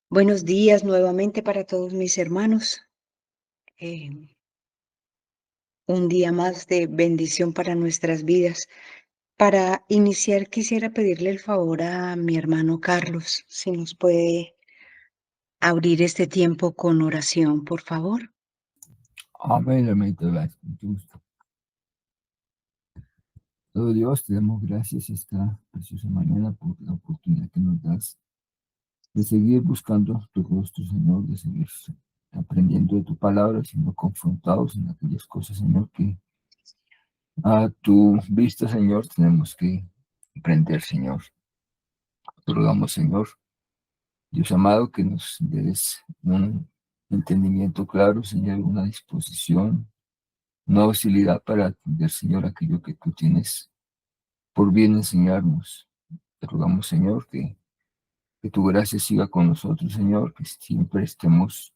Buenos días nuevamente para todos mis hermanos. Un día más de bendición para nuestras vidas. Para iniciar, quisiera pedirle el favor a mi hermano Carlos, si nos puede abrir este tiempo con oración, por favor. Amén, amén, te das mucho gusto. Todo Dios, te damos gracias esta preciosa mañana por la oportunidad que nos das de seguir buscando tu rostro, Señor, de seguir aprendiendo de tu palabra, siendo confrontados en aquellas cosas, Señor, que a tu vista, Señor, tenemos que aprender, Señor. Te rogamos, Señor, Dios amado, que nos des un entendimiento claro, Señor, una disposición, una docilidad para atender, Señor, aquello que tú tienes por bien enseñarnos. Te rogamos, Señor, que tu gracia siga con nosotros, Señor, que siempre estemos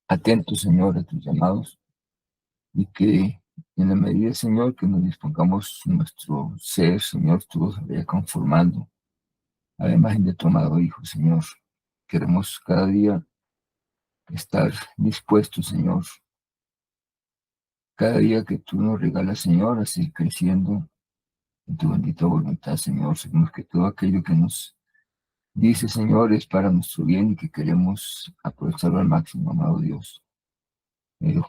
atentos, Señor, a tus llamados y que en la medida, Señor, que nos dispongamos nuestro ser, Señor, tú se vaya conformando a la imagen de tu amado Hijo, Señor. Queremos cada día estar dispuestos, Señor. Cada día que tú nos regalas, Señor, a seguir creciendo en tu bendita voluntad, Señor. Sabemos que todo aquello que nos dice, Señor, es para nuestro bien y que queremos aprovecharlo al máximo, amado Dios.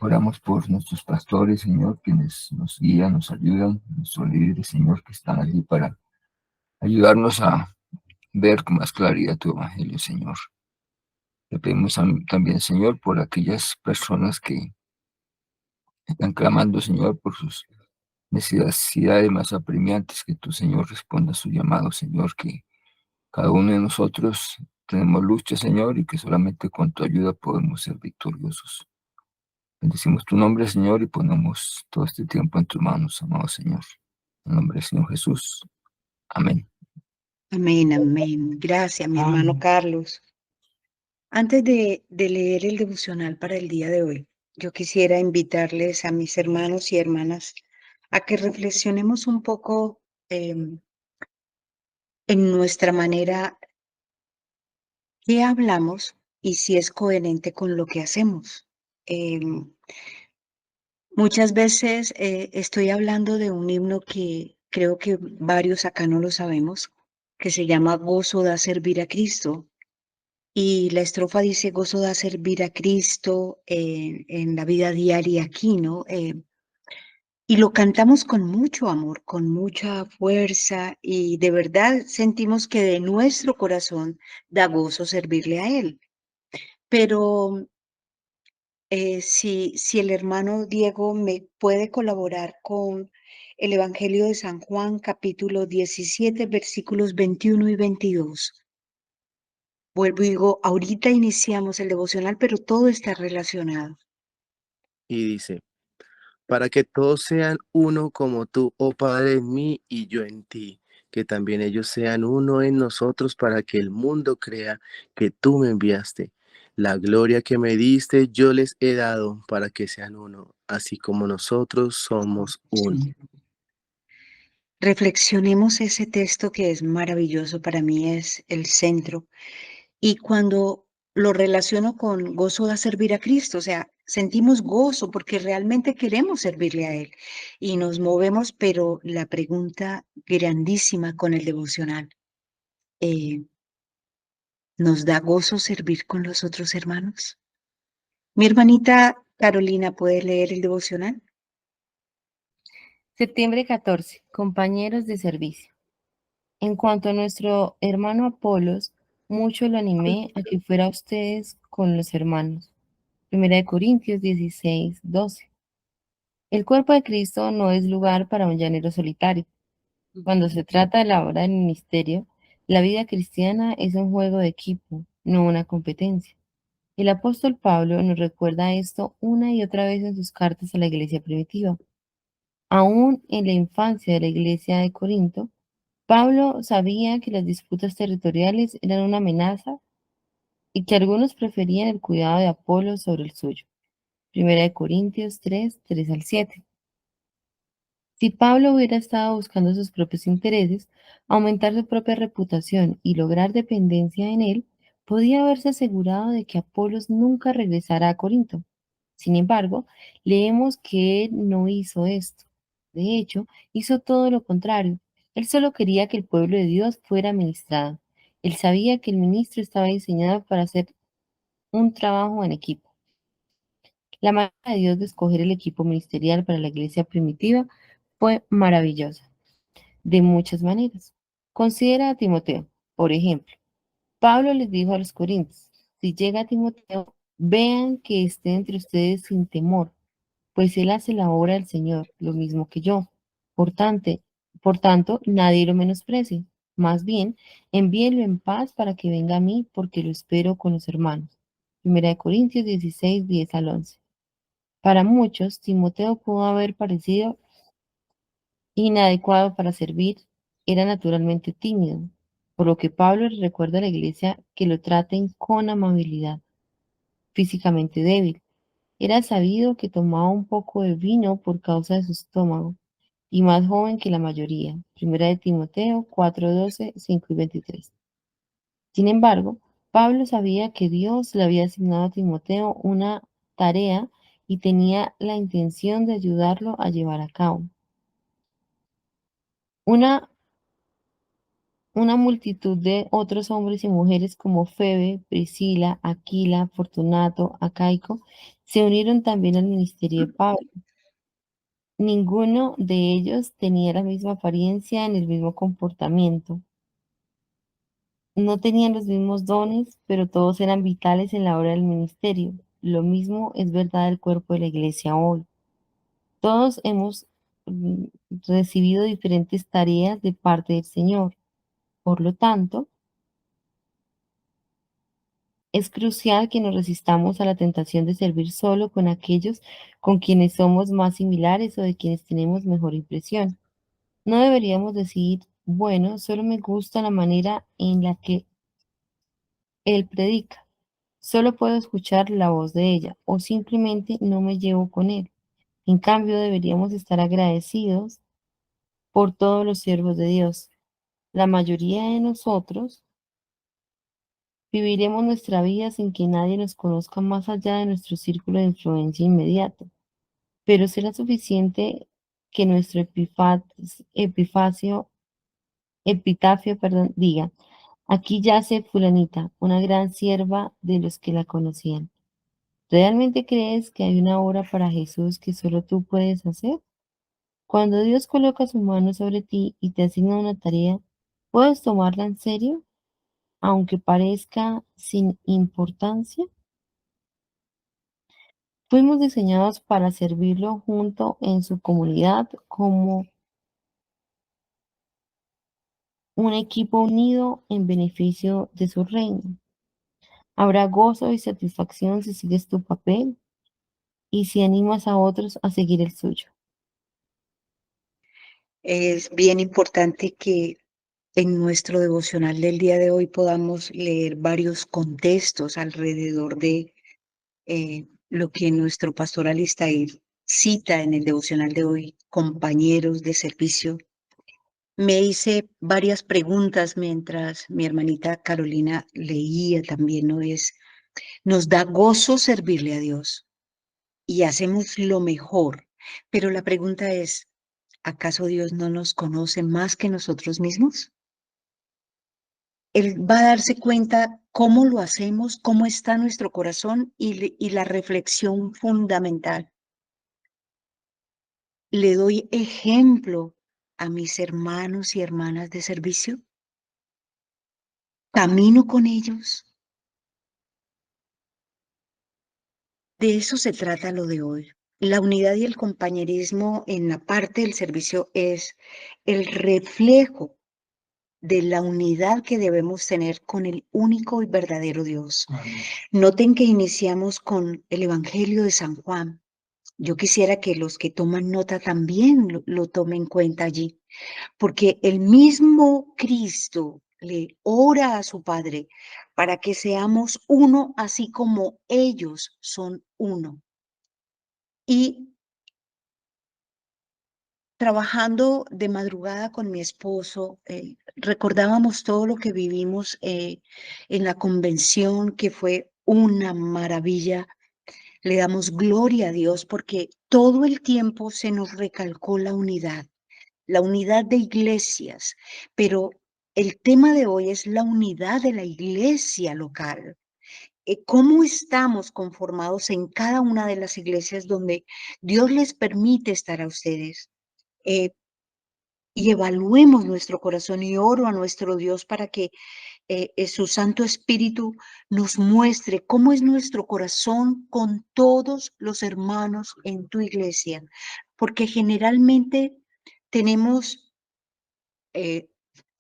Oramos por nuestros pastores, Señor, quienes nos guían, nos ayudan, nuestros líderes, Señor, que están allí para ayudarnos a ver con más claridad tu evangelio, Señor. Le pedimos también, Señor, por aquellas personas que están clamando, Señor, por sus necesidades más apremiantes, que tu, Señor, responda a su llamado, Señor, que cada uno de nosotros tenemos lucha, Señor, y que solamente con tu ayuda podemos ser victoriosos. Bendecimos tu nombre, Señor, y ponemos todo este tiempo en tus manos, amado Señor. En el nombre del Señor Jesús. Amén. Amén, amén. Gracias, mi hermano Carlos. Antes de leer el devocional para el día de hoy, yo quisiera invitarles a mis hermanos y hermanas a que reflexionemos un poco en nuestra manera que hablamos y si es coherente con lo que hacemos. Muchas veces estoy hablando de un himno que creo que varios acá no lo sabemos, que se llama Gozo da servir a Cristo. Y la estrofa dice, gozo da servir a Cristo en la vida diaria aquí, ¿no? Y lo cantamos con mucho amor, con mucha fuerza y de verdad sentimos que de nuestro corazón da gozo servirle a Él. Pero si el hermano Diego me puede colaborar con el Evangelio de San Juan, capítulo 17, versículos 21 y 22. Vuelvo y digo, ahorita iniciamos el devocional, pero todo está relacionado. Y dice, para que todos sean uno como tú, oh Padre, en mí y yo en ti, que también ellos sean uno en nosotros para que el mundo crea que tú me enviaste. La gloria que me diste yo les he dado para que sean uno, así como nosotros somos uno. Sí. Reflexionemos ese texto que es maravilloso, para mí es el centro. Y cuando lo relaciono con gozo de servir a Cristo, o sea, sentimos gozo porque realmente queremos servirle a Él y nos movemos, pero la pregunta grandísima con el devocional, eh, ¿nos da gozo servir con los otros hermanos? Mi hermanita Carolina, ¿puede leer el devocional? Septiembre 14. Compañeros de servicio. En cuanto a nuestro hermano Apolos, mucho lo animé a que fuera a ustedes con los hermanos. Primera de Corintios 16, 12. El cuerpo de Cristo no es lugar para un llanero solitario. Cuando se trata de la obra del ministerio, la vida cristiana es un juego de equipo, no una competencia. El apóstol Pablo nos recuerda esto una y otra vez en sus cartas a la iglesia primitiva. Aún en la infancia de la iglesia de Corinto, Pablo sabía que las disputas territoriales eran una amenaza y que algunos preferían el cuidado de Apolo sobre el suyo. Primera de Corintios 3, 3 al 7. Si Pablo hubiera estado buscando sus propios intereses, aumentar su propia reputación y lograr dependencia en él, podía haberse asegurado de que Apolos nunca regresara a Corinto. Sin embargo, leemos que él no hizo esto. De hecho, hizo todo lo contrario. Él solo quería que el pueblo de Dios fuera ministrado. Él sabía que el ministro estaba diseñado para hacer un trabajo en equipo. La manera de Dios de escoger el equipo ministerial para la iglesia primitiva fue maravillosa, de muchas maneras. Considera a Timoteo, por ejemplo. Pablo les dijo a los corintios, si llega Timoteo, vean que esté entre ustedes sin temor, pues él hace la obra del Señor, lo mismo que yo. Por tanto, nadie lo menosprecie. Más bien, envíenlo en paz para que venga a mí, porque lo espero con los hermanos. Primera de Corintios 16, 10 al 11. Para muchos, Timoteo pudo haber parecido inadecuado para servir, era naturalmente tímido, por lo que Pablo le recuerda a la iglesia que lo traten con amabilidad, físicamente débil. Era sabido que tomaba un poco de vino por causa de su estómago, y más joven que la mayoría. Primera de Timoteo 4, 12, 5 y 23. Sin embargo, Pablo sabía que Dios le había asignado a Timoteo una tarea y tenía la intención de ayudarlo a llevar a cabo. Una Una multitud de otros hombres y mujeres como Febe, Priscila, Aquila, Fortunato, Acaico, se unieron también al ministerio de Pablo. Ninguno de ellos tenía la misma apariencia ni el mismo comportamiento. No tenían los mismos dones, pero todos eran vitales en la obra del ministerio. Lo mismo es verdad del cuerpo de la iglesia hoy. Todos hemos mm, recibido diferentes tareas de parte del Señor. Por lo tanto, es crucial que nos resistamos a la tentación de servir solo con aquellos con quienes somos más similares o de quienes tenemos mejor impresión. No deberíamos decir, bueno, solo me gusta la manera en la que él predica, solo puedo escuchar la voz de ella o simplemente no me llevo con él. En cambio, deberíamos estar agradecidos por todos los siervos de Dios. La mayoría de nosotros viviremos nuestra vida sin que nadie nos conozca más allá de nuestro círculo de influencia inmediato, pero será suficiente que nuestro epitafio, diga, aquí yace fulanita, una gran sierva de los que la conocían. ¿Realmente crees que hay una obra para Jesús que solo tú puedes hacer? Cuando Dios coloca su mano sobre ti y te asigna una tarea, ¿puedes tomarla en serio, aunque parezca sin importancia? Fuimos diseñados para servirlo junto en su comunidad como un equipo unido en beneficio de su reino. Habrá gozo y satisfacción si sigues tu papel y si animas a otros a seguir el suyo. Es bien importante que en nuestro devocional del día de hoy podamos leer varios contextos alrededor de lo que nuestro pastor Alistair cita en el devocional de hoy, compañeros de servicio. Me hice varias preguntas mientras mi hermanita Carolina leía también, ¿no? Nos da gozo servirle a Dios y hacemos lo mejor, pero la pregunta es, ¿acaso Dios no nos conoce más que nosotros mismos? Él va a darse cuenta cómo lo hacemos, cómo está nuestro corazón y la reflexión fundamental. ¿Le doy ejemplo a mis hermanos y hermanas de servicio? ¿Camino con ellos? De eso se trata lo de hoy. La unidad y el compañerismo en la parte del servicio es el reflejo de la unidad que debemos tener con el único y verdadero Dios. Noten que iniciamos con el Evangelio de San Juan. Yo quisiera que los que toman nota también lo tomen en cuenta allí, porque el mismo Cristo le ora a su Padre para que seamos uno así como ellos son uno. Y trabajando de madrugada con mi esposo, recordábamos todo lo que vivimos en la convención, que fue una maravilla. Le damos gloria a Dios porque todo el tiempo se nos recalcó la unidad de iglesias, pero el tema de hoy es la unidad de la iglesia local. ¿Cómo estamos conformados en cada una de las iglesias donde Dios les permite estar a ustedes? Y evaluemos nuestro corazón y oro a nuestro Dios para que su Santo Espíritu nos muestre cómo es nuestro corazón con todos los hermanos en tu iglesia, porque generalmente tenemos,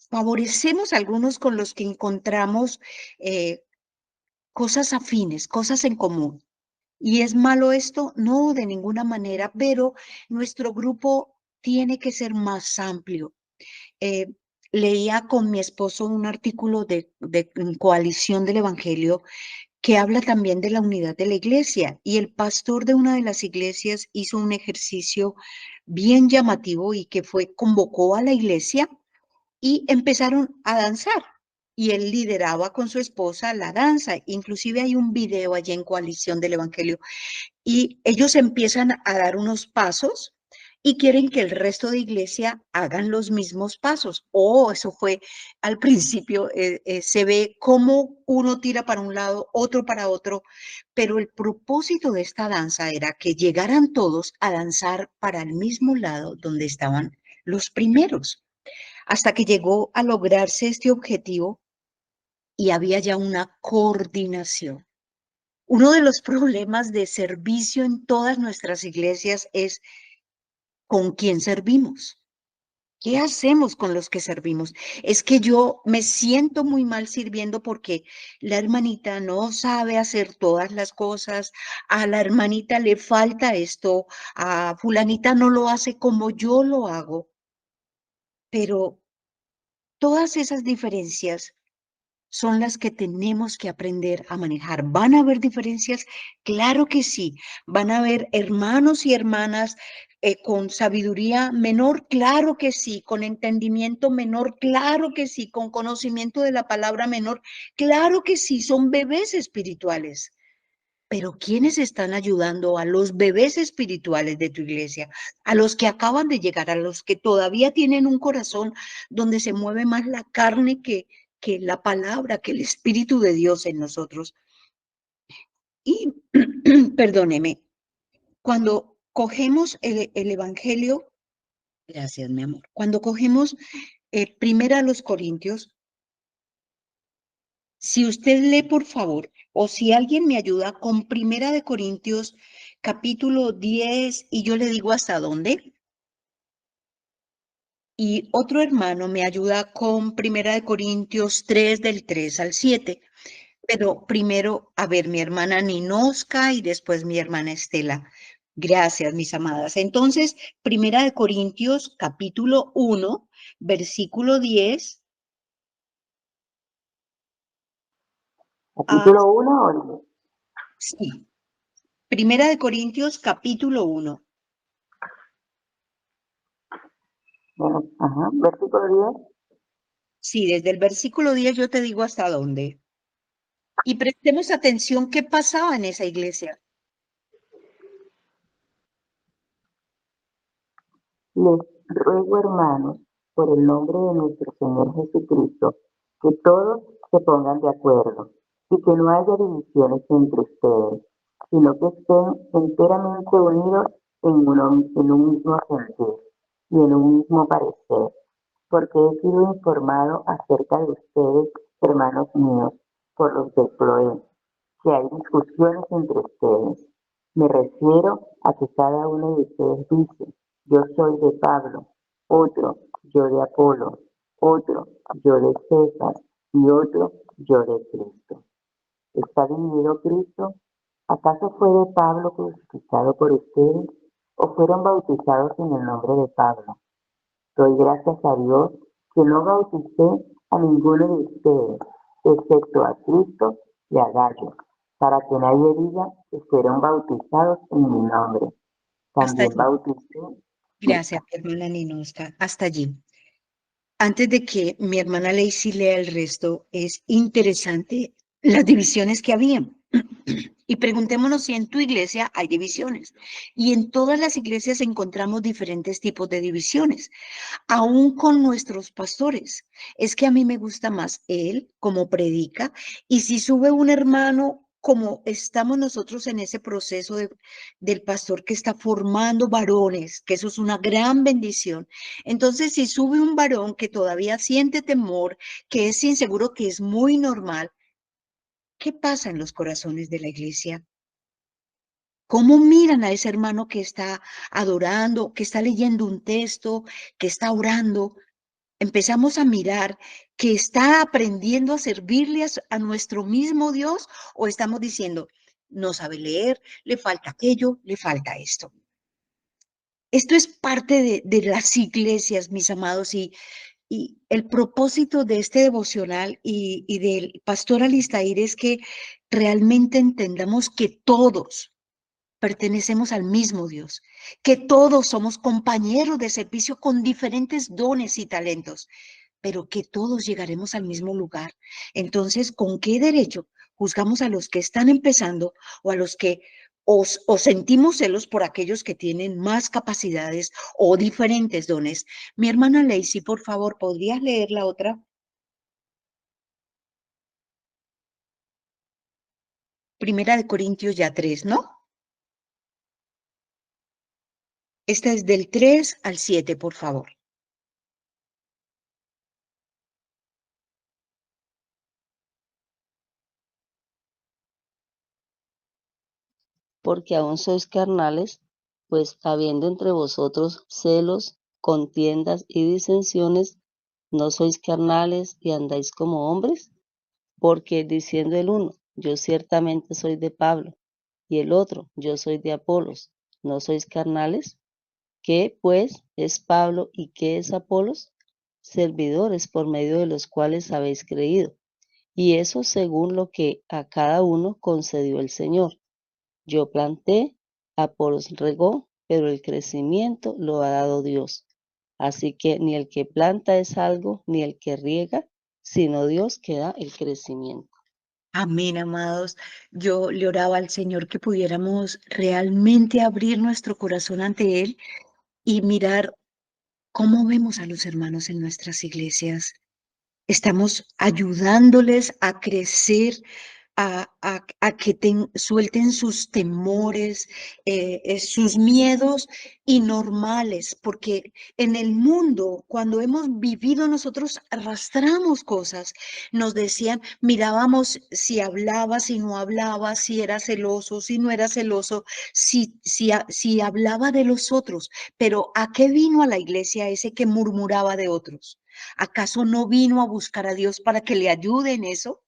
favorecemos a algunos con los que encontramos cosas afines, cosas en común. ¿Y es malo esto? No, de ninguna manera, pero nuestro grupo tiene que ser más amplio. Eh, Leía con mi esposo un artículo de Coalición del Evangelio que habla también de la unidad de la iglesia y el pastor de una de las iglesias hizo un ejercicio bien llamativo y que convocó a la iglesia y empezaron a danzar. Y él lideraba con su esposa la danza. Inclusive hay un video allí en Coalición del Evangelio y ellos empiezan a dar unos pasos y quieren que el resto de iglesia hagan los mismos pasos. Eso fue al principio, se ve cómo uno tira para un lado, otro para otro, pero el propósito de esta danza era que llegaran todos a danzar para el mismo lado donde estaban los primeros, hasta que llegó a lograrse este objetivo y había ya una coordinación. Uno de los problemas de servicio en todas nuestras iglesias es con quién servimos. ¿Qué hacemos con los que servimos? Es que yo me siento muy mal sirviendo porque la hermanita no sabe hacer todas las cosas, a la hermanita le falta esto, a fulanita no lo hace como yo lo hago. Pero todas esas diferencias son las que tenemos que aprender a manejar. ¿Van a haber diferencias? Claro que sí. ¿Van a haber hermanos y hermanas con sabiduría menor? Claro que sí. ¿Con entendimiento menor? Claro que sí. ¿Con conocimiento de la palabra menor? Claro que sí. Son bebés espirituales. Pero ¿quiénes están ayudando a los bebés espirituales de tu iglesia? A los que acaban de llegar, a los que todavía tienen un corazón donde se mueve más la carne que la palabra, que el Espíritu de Dios en nosotros. Y perdóneme, cuando cogemos el Evangelio, gracias mi amor, cuando cogemos primera a los Corintios, si usted lee, por favor, o si alguien me ayuda con Primera de Corintios, capítulo 10, y yo le digo hasta dónde. Y otro hermano me ayuda con Primera de Corintios 3, del 3 al 7. Pero primero, a ver, mi hermana Ninosca y después mi hermana Estela. Gracias, mis amadas. Entonces, Primera de Corintios, capítulo 1, versículo 10. Capítulo 1 o 10. Sí, Primera de Corintios, capítulo 1. Bueno, versículo 10. Sí, desde el versículo 10 yo te digo hasta dónde. Y prestemos atención qué pasaba en esa iglesia. Les ruego, hermanos, por el nombre de nuestro Señor Jesucristo, que todos se pongan de acuerdo y que no haya divisiones entre ustedes, sino que estén enteramente unidos en un mismo sentir y en un mismo parecer, porque he sido informado acerca de ustedes, hermanos míos, por los de Cloé, que hay discusiones entre ustedes. Me refiero a que cada uno de ustedes dice: yo soy de Pablo, otro, yo de Apolo, otro, yo de César, y otro, yo de Cristo. ¿Está dividido Cristo? ¿Acaso fue de Pablo crucificado por ustedes, o fueron bautizados en el nombre de Pablo? Doy gracias a Dios que no bauticé a ninguno de ustedes, excepto a Cristo y a Gallo, para que nadie diga que fueron bautizados en mi nombre. Hasta También allí. bauticé. Gracias, mi hermana Ninoska. Hasta allí. Antes de que mi hermana Lacey lea el resto, es interesante las divisiones que había. Y preguntémonos si en tu iglesia hay divisiones. Y en todas las iglesias encontramos diferentes tipos de divisiones, aún con nuestros pastores. Es que a mí me gusta más él como predica, y si sube un hermano, como estamos nosotros en ese proceso del pastor que está formando varones, que eso es una gran bendición. Entonces, si sube un varón que todavía siente temor, que es inseguro, que es muy normal, ¿qué pasa en los corazones de la iglesia? ¿Cómo miran a ese hermano que está adorando, que está leyendo un texto, que está orando? Empezamos a mirar que está aprendiendo a servirle a nuestro mismo Dios, o estamos diciendo, no sabe leer, le falta aquello, le falta esto. Esto es parte de las iglesias, mis amados, y el propósito de este devocional y del pastor Alistair es que realmente entendamos que todos pertenecemos al mismo Dios, que todos somos compañeros de servicio con diferentes dones y talentos, pero que todos llegaremos al mismo lugar. Entonces, ¿con qué derecho juzgamos a los que están empezando o a los que o sentimos celos por aquellos que tienen más capacidades o diferentes dones? Mi hermana Lacey, por favor, ¿podrías leer la otra? Primera de Corintios ya 3, ¿no? Esta es del 3 al 7, por favor. Porque aún sois carnales, pues habiendo entre vosotros celos, contiendas y disensiones, ¿no sois carnales y andáis como hombres? Porque diciendo el uno, yo ciertamente soy de Pablo, y el otro, yo soy de Apolos, ¿no sois carnales? ¿Qué, pues, es Pablo y qué es Apolos? Servidores por medio de los cuales habéis creído, y eso según lo que a cada uno concedió el Señor. Yo planté, Apolos regó, pero el crecimiento lo ha dado Dios. Así que ni el que planta es algo, ni el que riega, sino Dios que da el crecimiento. Amén, amados. Yo le oraba al Señor que pudiéramos realmente abrir nuestro corazón ante Él y mirar cómo vemos a los hermanos en nuestras iglesias. Estamos ayudándoles a crecer, a que suelten sus temores, sus miedos y normales, porque en el mundo, cuando hemos vivido nosotros, arrastramos cosas. Nos decían, mirábamos si hablaba, si no hablaba, si era celoso, si no era celoso, si hablaba de los otros. Pero ¿a qué vino a la iglesia ese que murmuraba de otros? ¿Acaso no vino a buscar a Dios para que le ayude en eso?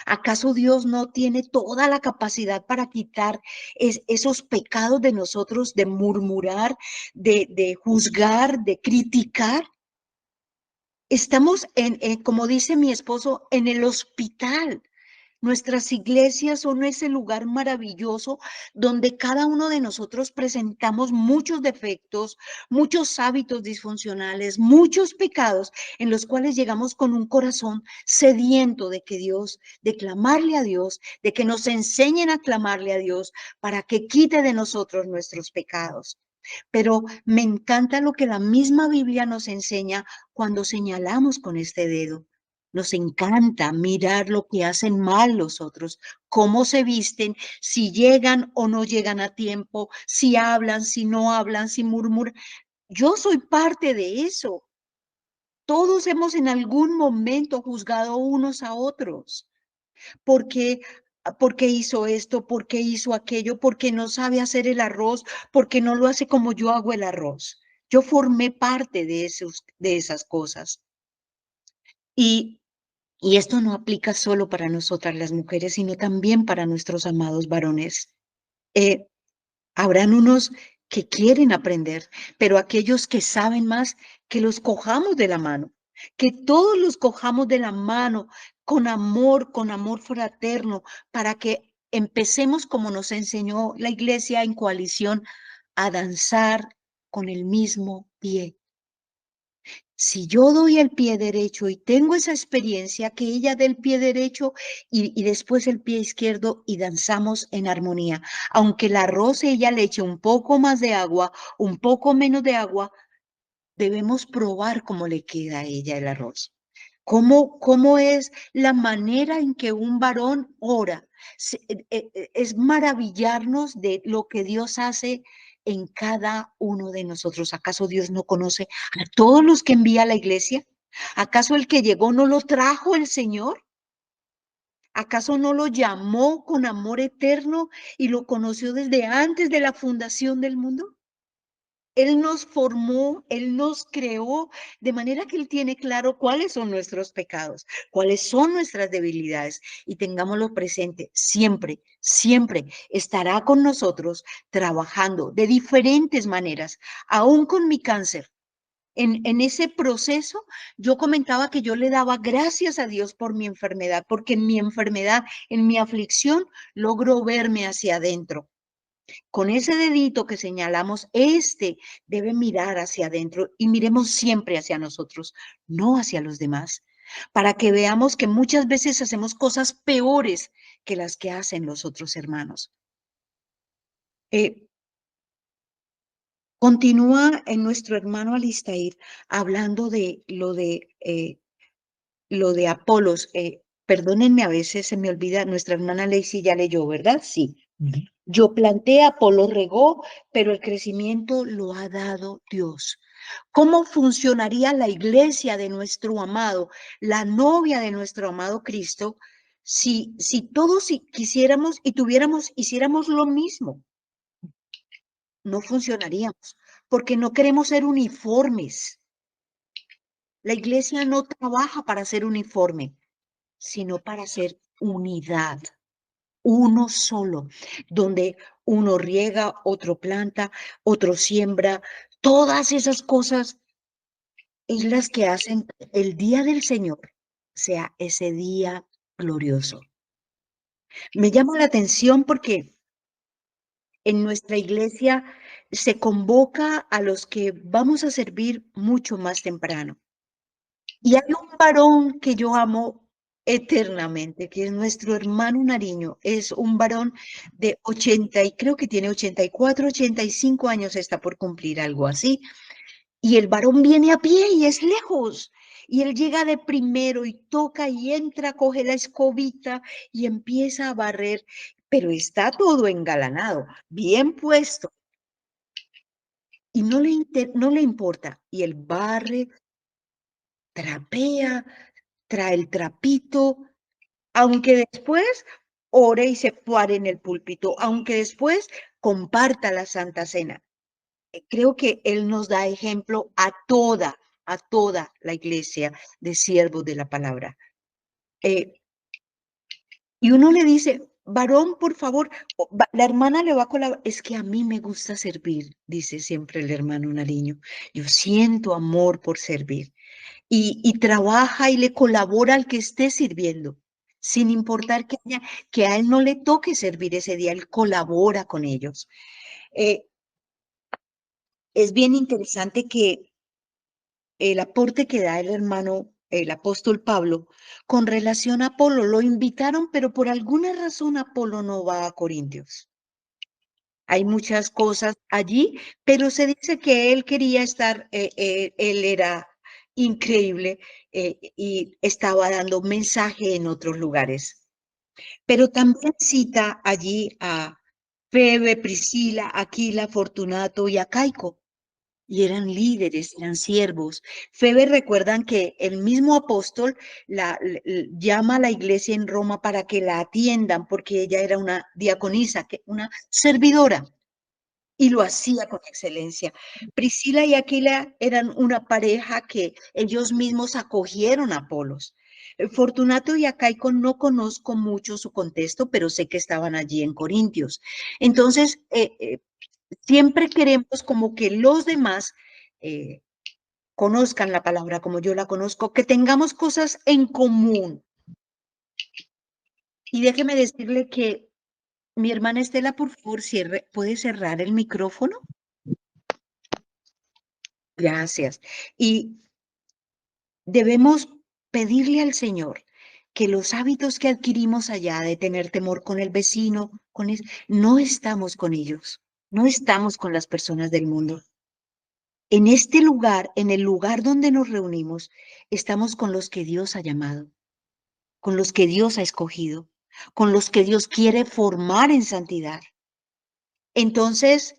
¿Acaso Dios no tiene toda la capacidad para quitar esos pecados de nosotros, de murmurar, de juzgar, de criticar? Estamos como dice mi esposo, en el hospital. Nuestras iglesias son ese lugar maravilloso donde cada uno de nosotros presentamos muchos defectos, muchos hábitos disfuncionales, muchos pecados en los cuales llegamos con un corazón sediento de que Dios, de clamarle a Dios, de que nos enseñen a clamarle a Dios para que quite de nosotros nuestros pecados. Pero me encanta lo que la misma Biblia nos enseña cuando señalamos con este dedo. Nos encanta mirar lo que hacen mal los otros, cómo se visten, si llegan o no llegan a tiempo, si hablan, si no hablan, si murmuran. Yo soy parte de eso. Todos hemos en algún momento juzgado unos a otros. Porque porque hizo esto, porque hizo aquello, porque no sabe hacer el arroz, porque no lo hace como yo hago el arroz. Yo formé parte de esas cosas. Y esto no aplica solo para nosotras las mujeres, sino también para nuestros amados varones. Eh, Habrán unos que quieren aprender, pero aquellos que saben más, que los cojamos de la mano, que todos los cojamos de la mano con amor fraterno, para que empecemos como nos enseñó la iglesia en coalición, a danzar con el mismo pie. Si yo doy el pie derecho y tengo esa experiencia, que ella dé el pie derecho y después el pie izquierdo y danzamos en armonía. Aunque el arroz ella le eche un poco más de agua, un poco menos de agua, debemos probar cómo le queda a ella el arroz. ¿Cómo es la manera en que un varón ora? Es maravillarnos de lo que Dios hace en cada uno de nosotros. ¿Acaso Dios no conoce a todos los que envía a la iglesia? ¿Acaso el que llegó no lo trajo el Señor? ¿Acaso no lo llamó con amor eterno y lo conoció desde antes de la fundación del mundo? Él nos formó, Él nos creó, de manera que Él tiene claro cuáles son nuestros pecados, cuáles son nuestras debilidades, y tengámoslo presente, siempre, siempre estará con nosotros trabajando de diferentes maneras, aún con mi cáncer. En ese proceso, yo comentaba que yo le daba gracias a Dios por mi enfermedad, porque en mi enfermedad, en mi aflicción, logro verme hacia adentro. Con ese dedito que señalamos, debe mirar hacia adentro y miremos siempre hacia nosotros, no hacia los demás, para que veamos que muchas veces hacemos cosas peores que las que hacen los otros hermanos. Continúa en nuestro hermano Alistair hablando de lo de Apolos. Perdónenme, a veces se me olvida, nuestra hermana Lacey ya leyó, ¿verdad? Sí. Yo planté, Apolo regó, pero el crecimiento lo ha dado Dios. ¿Cómo funcionaría la iglesia de nuestro amado, la novia de nuestro amado Cristo, si todos quisiéramos y hiciéramos lo mismo? No funcionaríamos, porque no queremos ser uniformes. La iglesia no trabaja para ser uniforme, sino para ser unidad. Uno solo, donde uno riega, otro planta, otro siembra. Todas esas cosas es las que hacen que el día del Señor sea ese día glorioso. Me llama la atención porque en nuestra iglesia se convoca a los que vamos a servir mucho más temprano. Y hay un varón que yo amo eternamente, que es nuestro hermano Nariño. Es un varón de 80 y creo que tiene 84, 85 años, está por cumplir algo así. Y el varón viene a pie y es lejos. Y él llega de primero y toca y entra, coge la escobita y empieza a barrer, pero está todo engalanado, bien puesto. Y no le importa. Y él barre, trapea, trae el trapito, aunque después ore y se pare en el púlpito, aunque después comparta la Santa Cena. Creo que él nos da ejemplo a toda la iglesia de siervos de la palabra. Y uno le dice, varón, por favor, la hermana le va a colaborar. Es que a mí me gusta servir, dice siempre el hermano Nariño. Yo siento amor por servir. Y trabaja y le colabora al que esté sirviendo, sin importar que a él no le toque servir ese día, él colabora con ellos. Es bien interesante que el aporte que da el hermano, el apóstol Pablo, con relación a Apolo, lo invitaron, pero por alguna razón Apolo no va a Corintios. Hay muchas cosas allí, pero se dice que él quería estar, él era increíble y estaba dando mensaje en otros lugares. Pero también cita allí a Febe, Priscila, Aquila, Fortunato y Acaico. Y eran líderes, eran siervos. Febe, recuerdan que el mismo apóstol llama a la iglesia en Roma para que la atiendan, porque ella era una diaconisa, una servidora, y lo hacía con excelencia. Priscila y Aquila eran una pareja que ellos mismos acogieron a Apolos. Fortunato y Acaico no conozco mucho su contexto, pero sé que estaban allí en Corintios. Entonces, siempre queremos como que los demás conozcan la palabra como yo la conozco, que tengamos cosas en común. Y déjeme decirle que mi hermana Estela, por favor, ¿puede cerrar el micrófono? Gracias. Y debemos pedirle al Señor que los hábitos que adquirimos allá de tener temor con el vecino, no estamos con ellos, no estamos con las personas del mundo. En este lugar, en el lugar donde nos reunimos, estamos con los que Dios ha llamado, con los que Dios ha escogido, con los que Dios quiere formar en santidad. Entonces,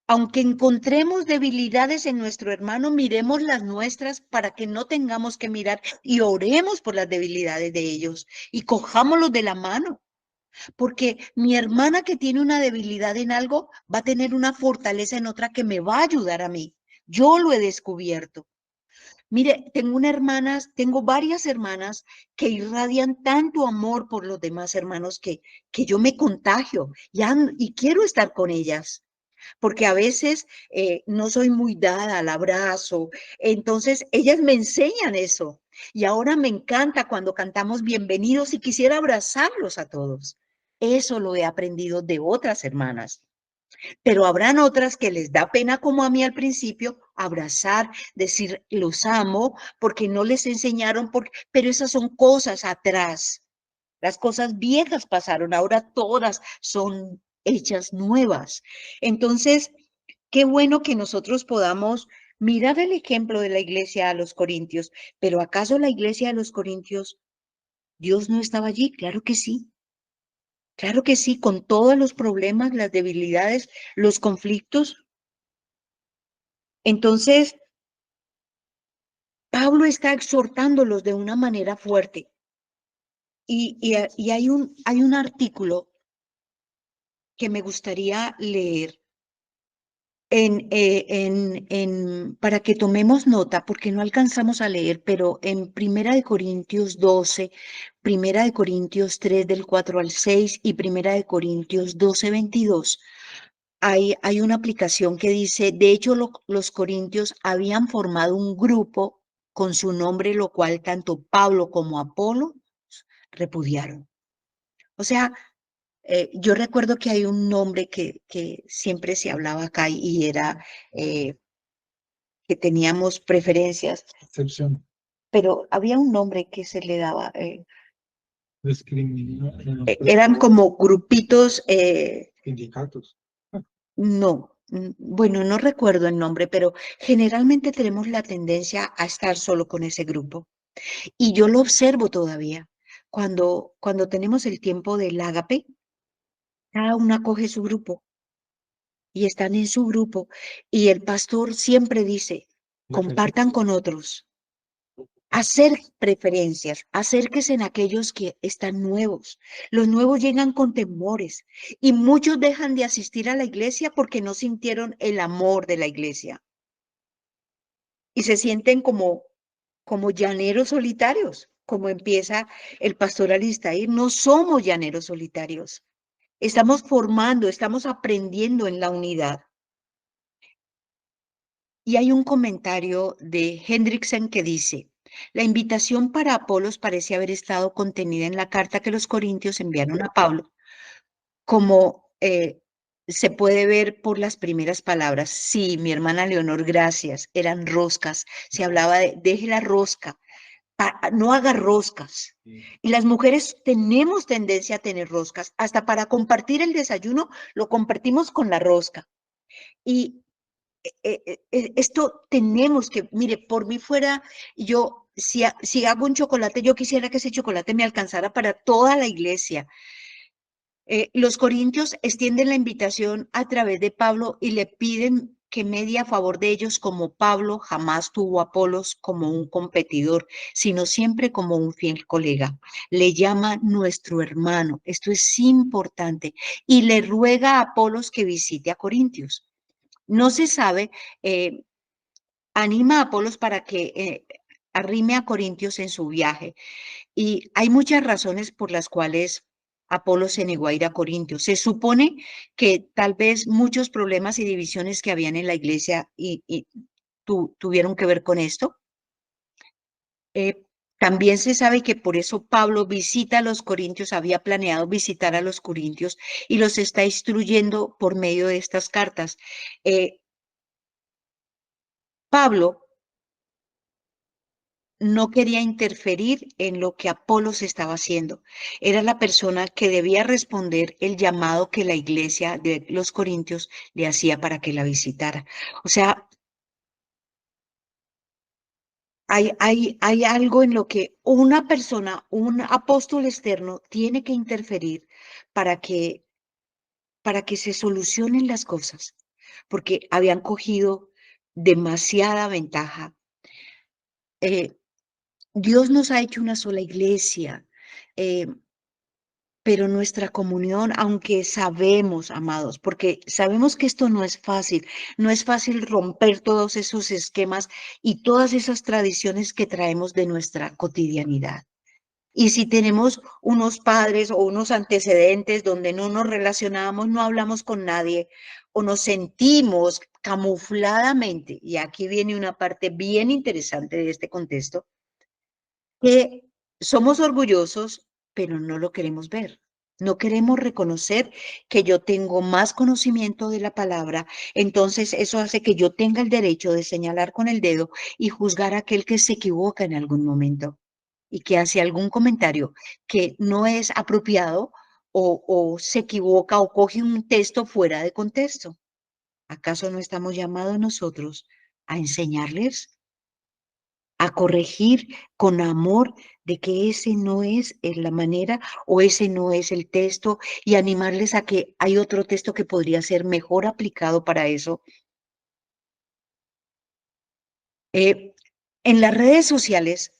aunque encontremos debilidades en nuestro hermano, miremos las nuestras para que no tengamos que mirar y oremos por las debilidades de ellos y cojámoslos de la mano. Porque mi hermana que tiene una debilidad en algo va a tener una fortaleza en otra que me va a ayudar a mí. Yo lo he descubierto. Mire, tengo varias hermanas que irradian tanto amor por los demás hermanos que yo me contagio y quiero estar con ellas. Porque a veces no soy muy dada al abrazo, entonces ellas me enseñan eso. Y ahora me encanta cuando cantamos bienvenidos y quisiera abrazarlos a todos. Eso lo he aprendido de otras hermanas. Pero habrán otras que les da pena, como a mí al principio, abrazar, decir los amo, porque no les enseñaron, pero esas son cosas atrás. Las cosas viejas pasaron, ahora todas son hechas nuevas. Entonces, qué bueno que nosotros podamos mirar el ejemplo de la iglesia a los Corintios, pero ¿acaso la iglesia de los Corintios, Dios no estaba allí? Claro que sí, con todos los problemas, las debilidades, los conflictos. Entonces, Pablo está exhortándolos de una manera fuerte. Y hay un artículo que me gustaría leer para que tomemos nota, porque no alcanzamos a leer, pero en Primera de Corintios 12, Primera de Corintios 3 del 4 al 6 y Primera de Corintios 12, 22, hay una aplicación que dice, de hecho, los corintios habían formado un grupo con su nombre, lo cual tanto Pablo como Apolo repudiaron. O sea, yo recuerdo que hay un nombre que siempre se hablaba acá y era que teníamos preferencias, Excepción. pero había un nombre que se le daba, Discriminación. eran como grupitos, Sindicatos. no, bueno, no recuerdo el nombre, pero generalmente tenemos la tendencia a estar solo con ese grupo. Y yo lo observo todavía. Cuando tenemos el tiempo del ágape, cada una coge su grupo y están en su grupo. Y el pastor siempre dice, compartan con otros, hacer preferencias, acérquense en aquellos que están nuevos. Los nuevos llegan con temores y muchos dejan de asistir a la iglesia porque no sintieron el amor de la iglesia y se sienten como llaneros solitarios, como empieza el pastor Alistair. No somos llaneros solitarios. Estamos formando, estamos aprendiendo en la unidad. Y hay un comentario de Hendrickson que dice, la invitación para Apolos parece haber estado contenida en la carta que los corintios enviaron a Pablo, como se puede ver por las primeras palabras. Sí, mi hermana Leonor, gracias, eran roscas. Se hablaba de, deje la rosca, no haga roscas. Y las mujeres tenemos tendencia a tener roscas. Hasta para compartir el desayuno, lo compartimos con la rosca. Y esto tenemos que, mire, por mí fuera, yo, si hago un chocolate, yo quisiera que ese chocolate me alcanzara para toda la iglesia. Los corintios extienden la invitación a través de Pablo y le piden que medie a favor de ellos, como Pablo jamás tuvo a Apolos como un competidor, sino siempre como un fiel colega. Le llama nuestro hermano, esto es importante, y le ruega a Apolos que visite a Corintios. No se sabe, anima a Apolos para que arrime a Corintios en su viaje. Y hay muchas razones por las cuales Apolo se negó a ir a Corintios. Se supone que tal vez muchos problemas y divisiones que habían en la iglesia tuvieron que ver con esto. También se sabe que por eso Pablo visita a los corintios, había planeado visitar a los corintios y los está instruyendo por medio de estas cartas. Pablo no quería interferir en lo que Apolos estaba haciendo. Era la persona que debía responder el llamado que la iglesia de los Corintios le hacía para que la visitara. O sea, hay algo en lo que una persona, un apóstol externo, tiene que interferir para que, para que se solucionen las cosas, porque habían cogido demasiada ventaja. Dios nos ha hecho una sola iglesia, eh, pero nuestra comunión, aunque sabemos, amados, porque sabemos que esto no es fácil romper todos esos esquemas y todas esas tradiciones que traemos de nuestra cotidianidad. Y si tenemos unos padres o unos antecedentes donde no nos relacionamos, no hablamos con nadie o nos sentimos camufladamente, y aquí viene una parte bien interesante de este contexto, que somos orgullosos, pero no lo queremos ver. No queremos reconocer que yo tengo más conocimiento de la palabra, entonces eso hace que yo tenga el derecho de señalar con el dedo y juzgar a aquel que se equivoca en algún momento y que hace algún comentario que no es apropiado o se equivoca o coge un texto fuera de contexto. ¿Acaso no estamos llamados nosotros a enseñarles, a corregir con amor de que ese no es la manera o ese no es el texto y animarles a que hay otro texto que podría ser mejor aplicado para eso? Eh, en las redes sociales,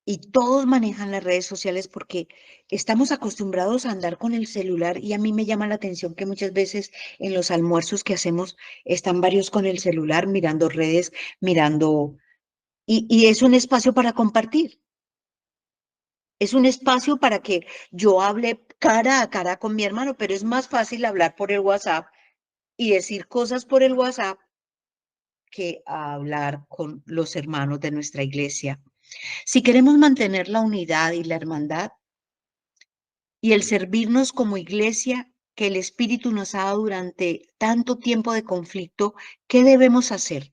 y todos manejan las redes sociales porque estamos acostumbrados a andar con el celular y a mí me llama la atención que muchas veces en los almuerzos que hacemos están varios con el celular mirando redes, mirando, y es un espacio para compartir. Es un espacio para que yo hable cara a cara con mi hermano, pero es más fácil hablar por el WhatsApp y decir cosas por el WhatsApp que hablar con los hermanos de nuestra iglesia. Si queremos mantener la unidad y la hermandad y el servirnos como iglesia que el Espíritu nos ha dado durante tanto tiempo de conflicto, ¿qué debemos hacer?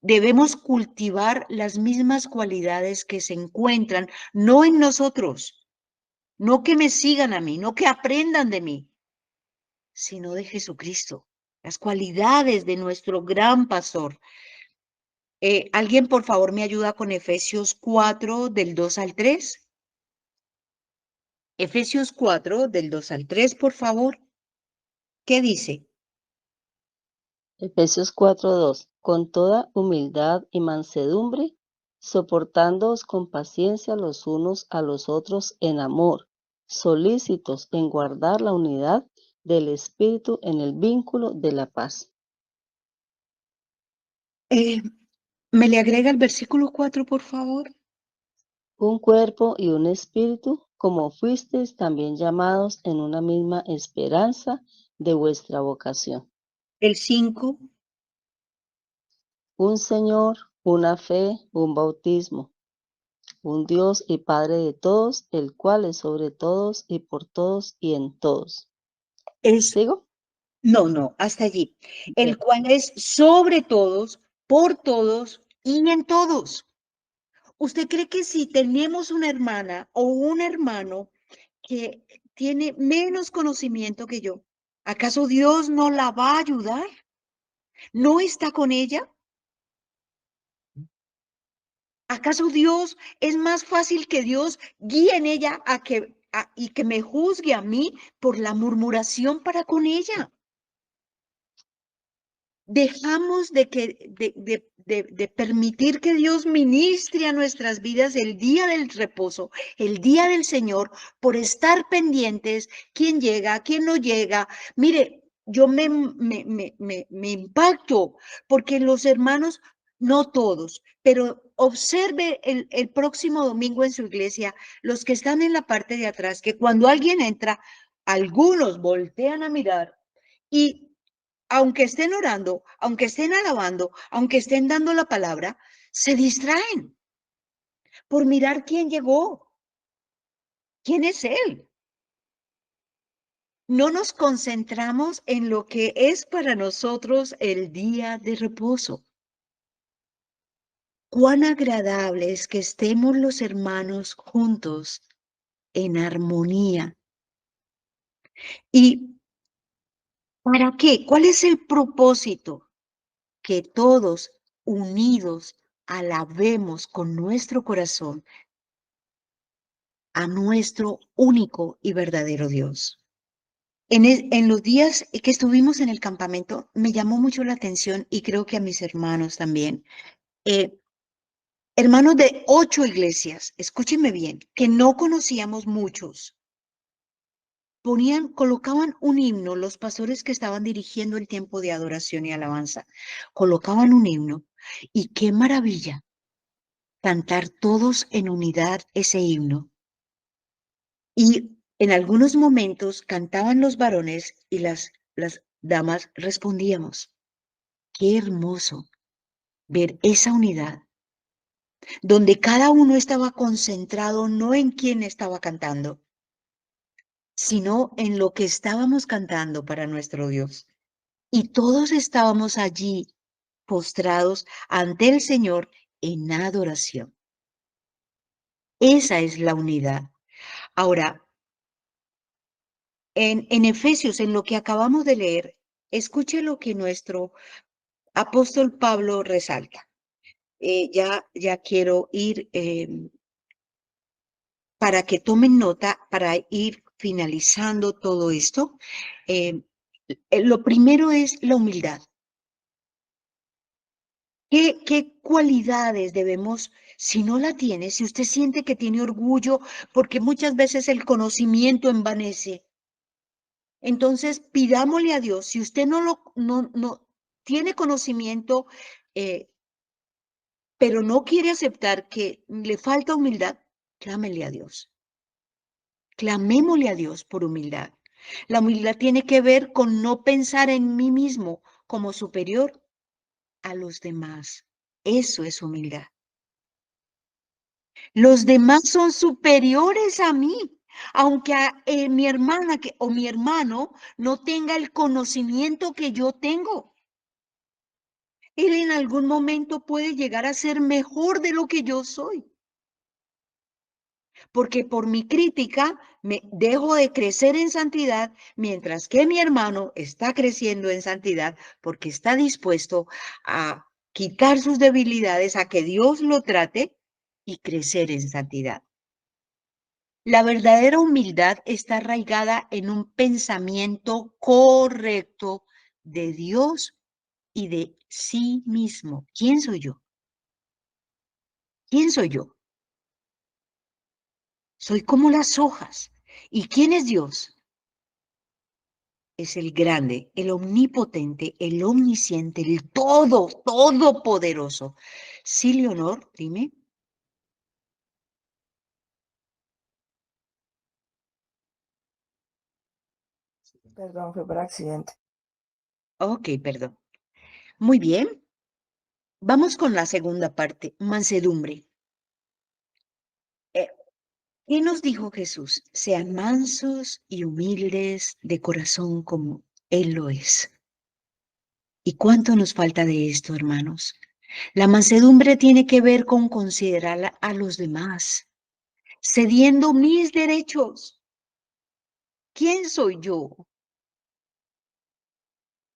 Debemos cultivar las mismas cualidades que se encuentran no en nosotros, no que me sigan a mí, no que aprendan de mí, sino de Jesucristo, las cualidades de nuestro gran pastor. ¿Alguien por favor me ayuda con Efesios 4 del 2 al 3? Efesios 4 del 2 al 3, por favor. ¿Qué dice? Efesios 4:2. Con toda humildad y mansedumbre, soportándoos con paciencia los unos a los otros en amor, solícitos en guardar la unidad del Espíritu en el vínculo de la paz. ¿Me le agrega el versículo 4, por favor? Un cuerpo y un espíritu, como fuisteis también llamados en una misma esperanza de vuestra vocación. El 5. Un Señor, una fe, un bautismo, un Dios y Padre de todos, el cual es sobre todos y por todos y en todos. ¿Sigo? No, hasta allí. El Ya. cual es sobre todos, por todos y en todos. ¿Usted cree que si tenemos una hermana o un hermano que tiene menos conocimiento que yo, acaso Dios no la va a ayudar? ¿No está con ella? ¿Acaso Dios es más fácil que Dios guíe en ella y que me juzgue a mí por la murmuración para con ella? Dejamos de permitir que Dios ministre a nuestras vidas el día del reposo, el día del Señor, por estar pendientes, quién llega, quién no llega. Mire, yo me impacto porque los hermanos, no todos, pero observe el próximo domingo en su iglesia, los que están en la parte de atrás, que cuando alguien entra, algunos voltean a mirar y aunque estén orando, aunque estén alabando, aunque estén dando la palabra, se distraen por mirar quién llegó, quién es él. No nos concentramos en lo que es para nosotros el día de reposo. cuán agradable es que estemos los hermanos juntos en armonía. ¿Y para qué? ¿Cuál es el propósito? Que todos unidos alabemos con nuestro corazón a nuestro único y verdadero Dios. En los días que estuvimos en el campamento, me llamó mucho la atención y creo que a mis hermanos también. Hermanos de 8 iglesias, escúchenme bien, que no conocíamos muchos, colocaban un himno, los pastores que estaban dirigiendo el tiempo de adoración y alabanza, colocaban un himno y qué maravilla cantar todos en unidad ese himno. Y en algunos momentos cantaban los varones y las damas respondíamos. Qué hermoso ver esa unidad, donde cada uno estaba concentrado no en quién estaba cantando, sino en lo que estábamos cantando para nuestro Dios. Y todos estábamos allí postrados ante el Señor en adoración. Esa es la unidad. Ahora, en Efesios, en lo que acabamos de leer, escuche lo que nuestro apóstol Pablo resalta. Ya quiero ir para que tomen nota, para ir finalizando todo esto. Lo primero es la humildad. ¿Qué cualidades debemos, si no la tiene, si usted siente que tiene orgullo, porque muchas veces el conocimiento envanece? Entonces, pidámosle a Dios, si usted no tiene conocimiento, pero no quiere aceptar que le falta humildad, clámele a Dios. Clamémosle a Dios por humildad. La humildad tiene que ver con no pensar en mí mismo como superior a los demás. Eso es humildad. Los demás son superiores a mí, aunque mi hermana o mi hermano no tenga el conocimiento que yo tengo. Él en algún momento puede llegar a ser mejor de lo que yo soy. Porque por mi crítica me dejo de crecer en santidad, mientras que mi hermano está creciendo en santidad porque está dispuesto a quitar sus debilidades, a que Dios lo trate y crecer en santidad. La verdadera humildad está arraigada en un pensamiento correcto de Dios y de sí mismo. ¿Quién soy yo? ¿Quién soy yo? Soy como las hojas. ¿Y quién es Dios? Es el grande, el omnipotente, el omnisciente, el todopoderoso. Sí, Leonor, dime. Perdón, fue por accidente. Ok, perdón. Muy bien. Vamos con la segunda parte, mansedumbre. ¿Qué nos dijo Jesús? Sean mansos y humildes de corazón como Él lo es. ¿Y cuánto nos falta de esto, hermanos? La mansedumbre tiene que ver con considerar a los demás, cediendo mis derechos. ¿Quién soy yo?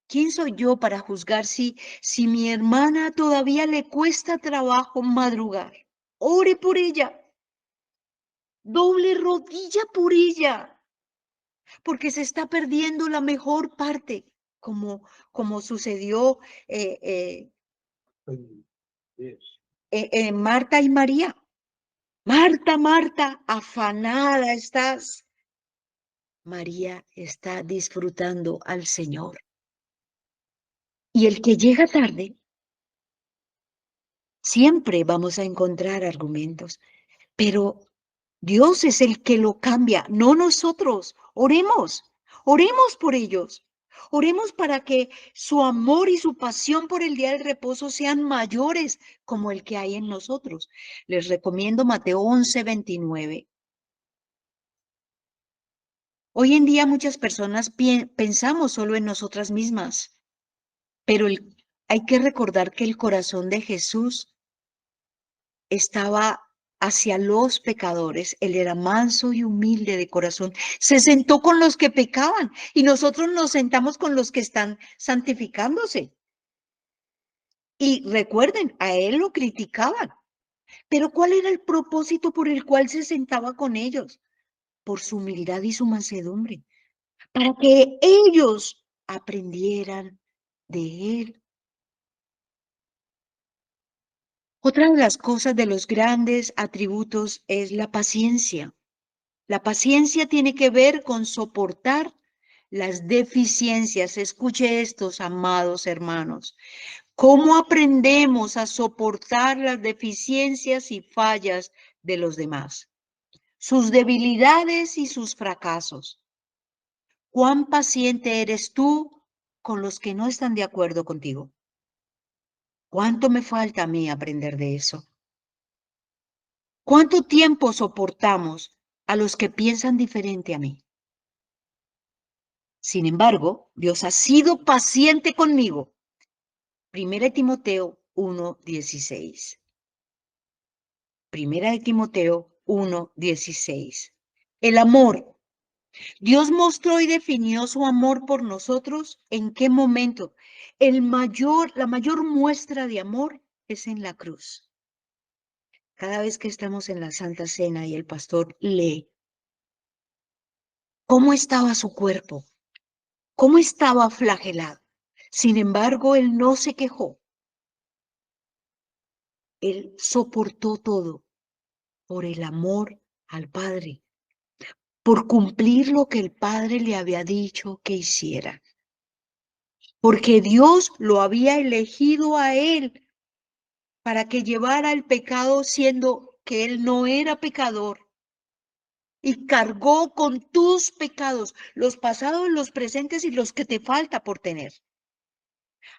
¿Quién soy yo para juzgar si mi hermana todavía le cuesta trabajo madrugar? Ore por ella. Doble rodilla por ella, porque se está perdiendo la mejor parte, como sucedió Marta y María. Marta, Marta, afanada estás. María está disfrutando al Señor. Y el que llega tarde, siempre vamos a encontrar argumentos, pero Dios es el que lo cambia, no nosotros. Oremos por ellos. Oremos para que su amor y su pasión por el día del reposo sean mayores como el que hay en nosotros. Les recomiendo Mateo 11:29. Hoy en día muchas personas pensamos solo en nosotras mismas, pero hay que recordar que el corazón de Jesús estaba hacia los pecadores. Él era manso y humilde de corazón. Se sentó con los que pecaban y nosotros nos sentamos con los que están santificándose. Y recuerden, a él lo criticaban. Pero ¿cuál era el propósito por el cual se sentaba con ellos? Por su humildad y su mansedumbre, para que ellos aprendieran de él. Otra de las cosas de los grandes atributos es la paciencia. La paciencia tiene que ver con soportar las deficiencias. Escuche estos, amados hermanos. ¿Cómo aprendemos a soportar las deficiencias y fallas de los demás? Sus debilidades y sus fracasos. ¿Cuán paciente eres tú con los que no están de acuerdo contigo? ¿Cuánto me falta a mí aprender de eso? ¿Cuánto tiempo soportamos a los que piensan diferente a mí? Sin embargo, Dios ha sido paciente conmigo. 1 Timoteo 1:16. 1 Timoteo 1:16. El amor. Dios mostró y definió su amor por nosotros. ¿En qué momento? La mayor muestra de amor es en la cruz. Cada vez que estamos en la Santa Cena y el pastor lee, ¿cómo estaba su cuerpo? ¿Cómo estaba flagelado? Sin embargo, él no se quejó. Él soportó todo por el amor al Padre, por cumplir lo que el Padre le había dicho que hiciera. Porque Dios lo había elegido a él para que llevara el pecado siendo que él no era pecador. Y cargó con tus pecados, los pasados, los presentes y los que te falta por tener.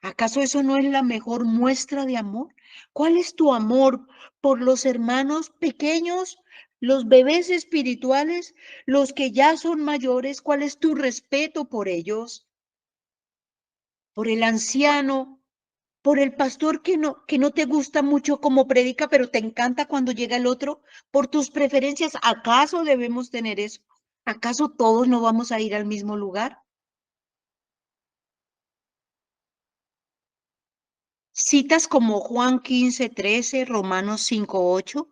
¿Acaso eso no es la mejor muestra de amor? ¿Cuál es tu amor por los hermanos pequeños, los bebés espirituales, los que ya son mayores? ¿Cuál es tu respeto por ellos? Por el anciano, por el pastor que no te gusta mucho como predica, pero te encanta cuando llega el otro, por tus preferencias. ¿Acaso debemos tener eso? ¿Acaso todos no vamos a ir al mismo lugar? Citas como Juan 15:13, Romanos 5:8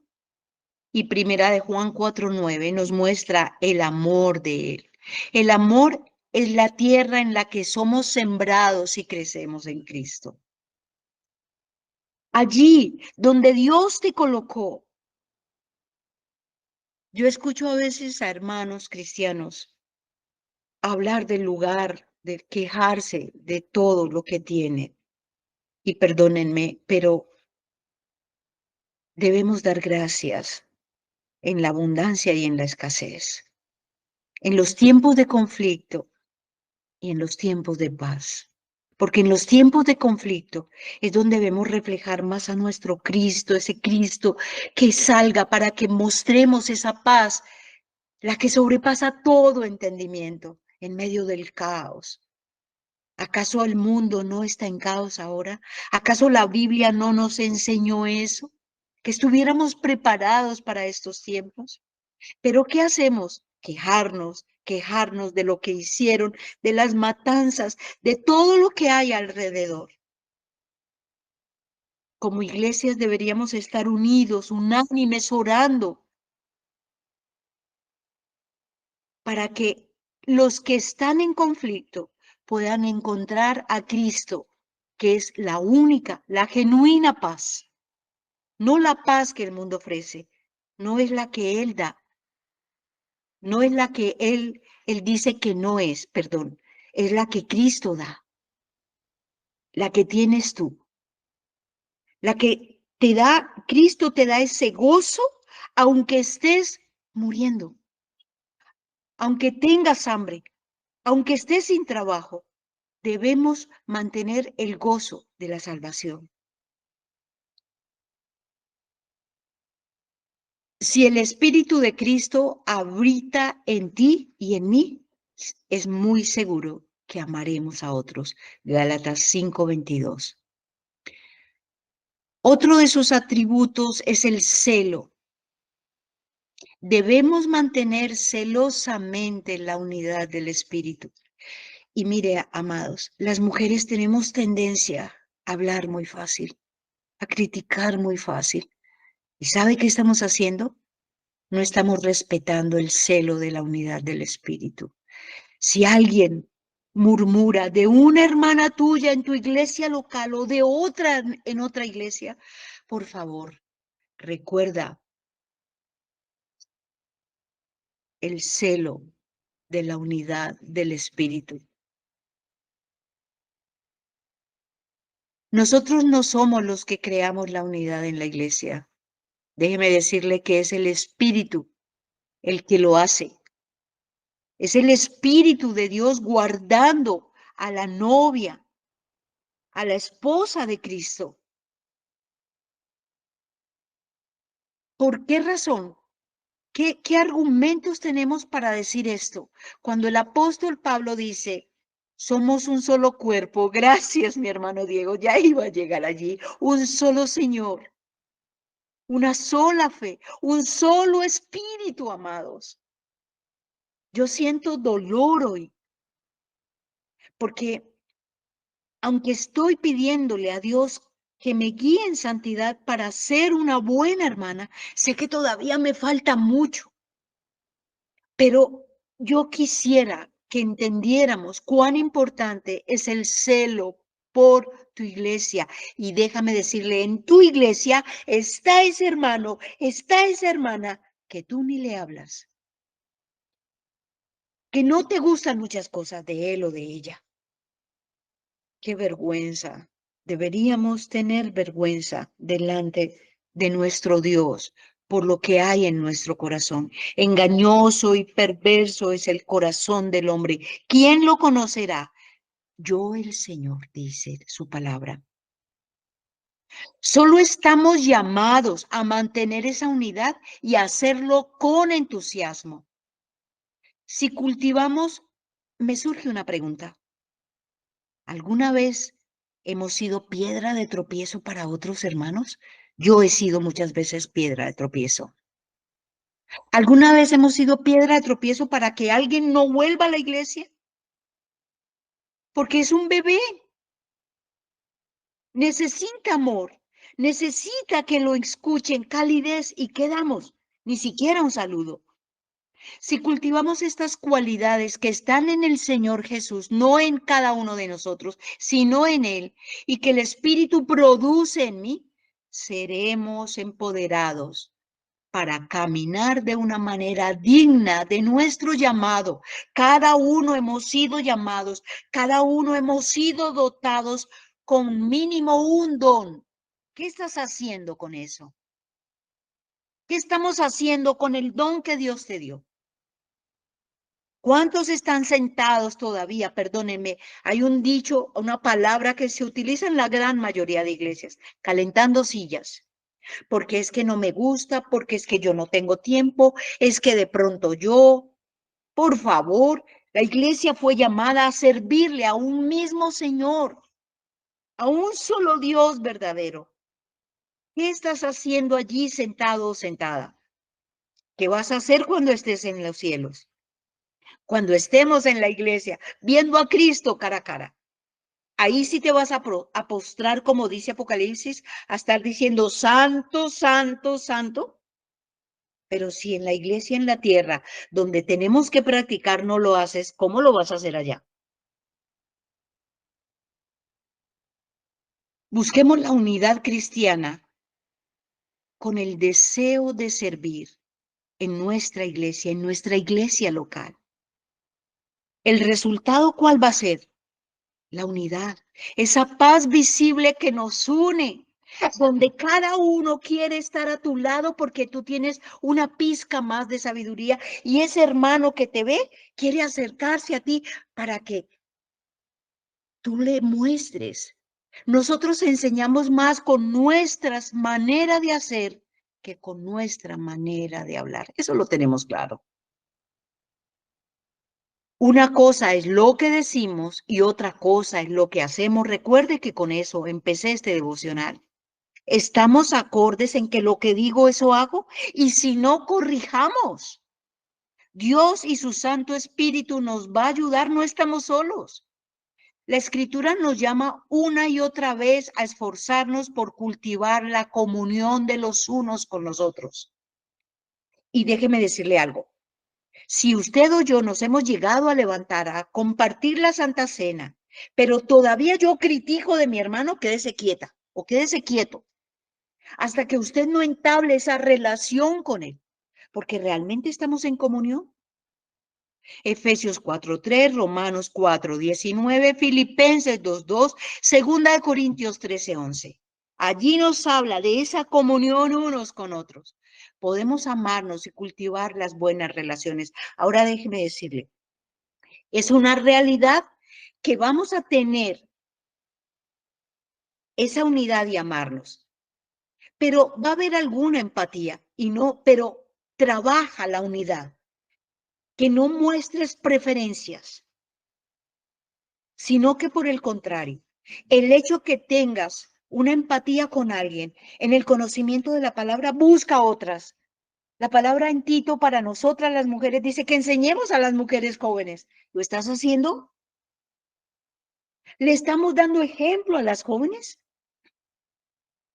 y Primera de Juan 4:9 nos muestra el amor de él. El amor es la tierra en la que somos sembrados y crecemos en Cristo. Allí donde Dios te colocó. Yo escucho a veces a hermanos cristianos hablar del lugar, de quejarse de todo lo que tienen. Y perdónenme, pero debemos dar gracias en la abundancia y en la escasez, en los tiempos de conflicto y en los tiempos de paz. Porque en los tiempos de conflicto es donde debemos reflejar más a nuestro Cristo, ese Cristo que salga para que mostremos esa paz, la que sobrepasa todo entendimiento en medio del caos. ¿Acaso el mundo no está en caos ahora? ¿Acaso la Biblia no nos enseñó eso? Que estuviéramos preparados para estos tiempos. Pero ¿qué hacemos? Quejarnos de lo que hicieron, de las matanzas, de todo lo que hay alrededor. Como iglesias deberíamos estar unidos, unánimes, orando para que los que están en conflicto puedan encontrar a Cristo, que es la única, la genuina paz. No la paz que el mundo ofrece, no es la que Él da, no es la que Él dice que no es, perdón, es la que Cristo da, la que tienes tú, la que te da, Cristo te da ese gozo, aunque estés muriendo, aunque tengas hambre, aunque estés sin trabajo, debemos mantener el gozo de la salvación. Si el Espíritu de Cristo habita en ti y en mí, es muy seguro que amaremos a otros. Gálatas 5:22. Otro de sus atributos es el celo. Debemos mantener celosamente la unidad del espíritu. Y mire, amados, las mujeres tenemos tendencia a hablar muy fácil, a criticar muy fácil. ¿Y sabe qué estamos haciendo? No estamos respetando el celo de la unidad del espíritu. Si alguien murmura de una hermana tuya en tu iglesia local o de otra en otra iglesia, por favor, recuerda el celo de la unidad del espíritu. Nosotros no somos los que creamos la unidad en la iglesia. Déjeme decirle que es el espíritu el que lo hace. Es el espíritu de Dios guardando a la novia, a la esposa de Cristo. ¿Por qué razón? ¿Qué argumentos tenemos para decir esto? Cuando el apóstol Pablo dice, somos un solo cuerpo, gracias mi hermano Diego, ya iba a llegar allí, un solo Señor, una sola fe, un solo espíritu, amados. Yo siento dolor hoy, porque aunque estoy pidiéndole a Dios que me guíe en santidad para ser una buena hermana, sé que todavía me falta mucho. Pero yo quisiera que entendiéramos cuán importante es el celo por tu iglesia. Y déjame decirle, en tu iglesia está ese hermano, está esa hermana que tú ni le hablas, que no te gustan muchas cosas de él o de ella. Qué vergüenza. Deberíamos tener vergüenza delante de nuestro Dios por lo que hay en nuestro corazón. Engañoso y perverso es el corazón del hombre. ¿Quién lo conocerá? Yo, el Señor, dice su palabra. Solo estamos llamados a mantener esa unidad y a hacerlo con entusiasmo. Si cultivamos, me surge una pregunta. ¿Alguna vez hemos sido piedra de tropiezo para otros hermanos? Yo he sido muchas veces piedra de tropiezo. ¿Alguna vez hemos sido piedra de tropiezo para que alguien no vuelva a la iglesia? Porque es un bebé. Necesita amor. Necesita que lo escuchen, calidez y quedamos. Ni siquiera un saludo. Si cultivamos estas cualidades que están en el Señor Jesús, no en cada uno de nosotros, sino en Él, y que el Espíritu produce en mí, seremos empoderados para caminar de una manera digna de nuestro llamado. Cada uno hemos sido llamados, cada uno hemos sido dotados con mínimo un don. ¿Qué estás haciendo con eso? ¿Qué estamos haciendo con el don que Dios te dio? ¿Cuántos están sentados todavía? Perdónenme, hay un dicho, una palabra que se utiliza en la gran mayoría de iglesias, calentando sillas, porque es que no me gusta, porque es que yo no tengo tiempo, es que de pronto yo, por favor, la iglesia fue llamada a servirle a un mismo Señor, a un solo Dios verdadero. ¿Qué estás haciendo allí sentado o sentada? ¿Qué vas a hacer cuando estés en los cielos? Cuando estemos en la iglesia, viendo a Cristo cara a cara. Ahí sí te vas a postrar, como dice Apocalipsis, a estar diciendo santo, santo, santo. Pero si en la iglesia, en la tierra, donde tenemos que practicar, no lo haces, ¿cómo lo vas a hacer allá? Busquemos la unidad cristiana con el deseo de servir en nuestra iglesia local. ¿El resultado cuál va a ser? La unidad, esa paz visible que nos une, donde cada uno quiere estar a tu lado porque tú tienes una pizca más de sabiduría y ese hermano que te ve quiere acercarse a ti para que tú le muestres. Nosotros enseñamos más con nuestras maneras de hacer que con nuestra manera de hablar. Eso lo tenemos claro. Una cosa es lo que decimos y otra cosa es lo que hacemos. Recuerde que con eso empecé este devocional. ¿Estamos acordes en que lo que digo eso hago? Y si no, corrijamos. Dios y su Santo Espíritu nos va a ayudar, no estamos solos. La Escritura nos llama una y otra vez a esforzarnos por cultivar la comunión de los unos con los otros. Y déjeme decirle algo. Si usted o yo nos hemos llegado a levantar a compartir la Santa Cena, pero todavía yo critico de mi hermano, quédese quieta o quédese quieto hasta que usted no entable esa relación con él, porque realmente estamos en comunión. Efesios 4:3, Romanos 4:19, Filipenses 2:2, Segunda de Corintios 13:11. Allí nos habla de esa comunión unos con otros. Podemos amarnos y cultivar las buenas relaciones. Ahora déjeme decirle, es una realidad que vamos a tener esa unidad y amarnos, pero va a haber alguna empatía y no, pero trabaja la unidad, que no muestres preferencias, sino que por el contrario, el hecho que tengas una empatía con alguien en el conocimiento de la palabra, busca otras. La palabra en Tito para nosotras las mujeres dice que enseñemos a las mujeres jóvenes. ¿Lo estás haciendo? ¿Le estamos dando ejemplo a las jóvenes?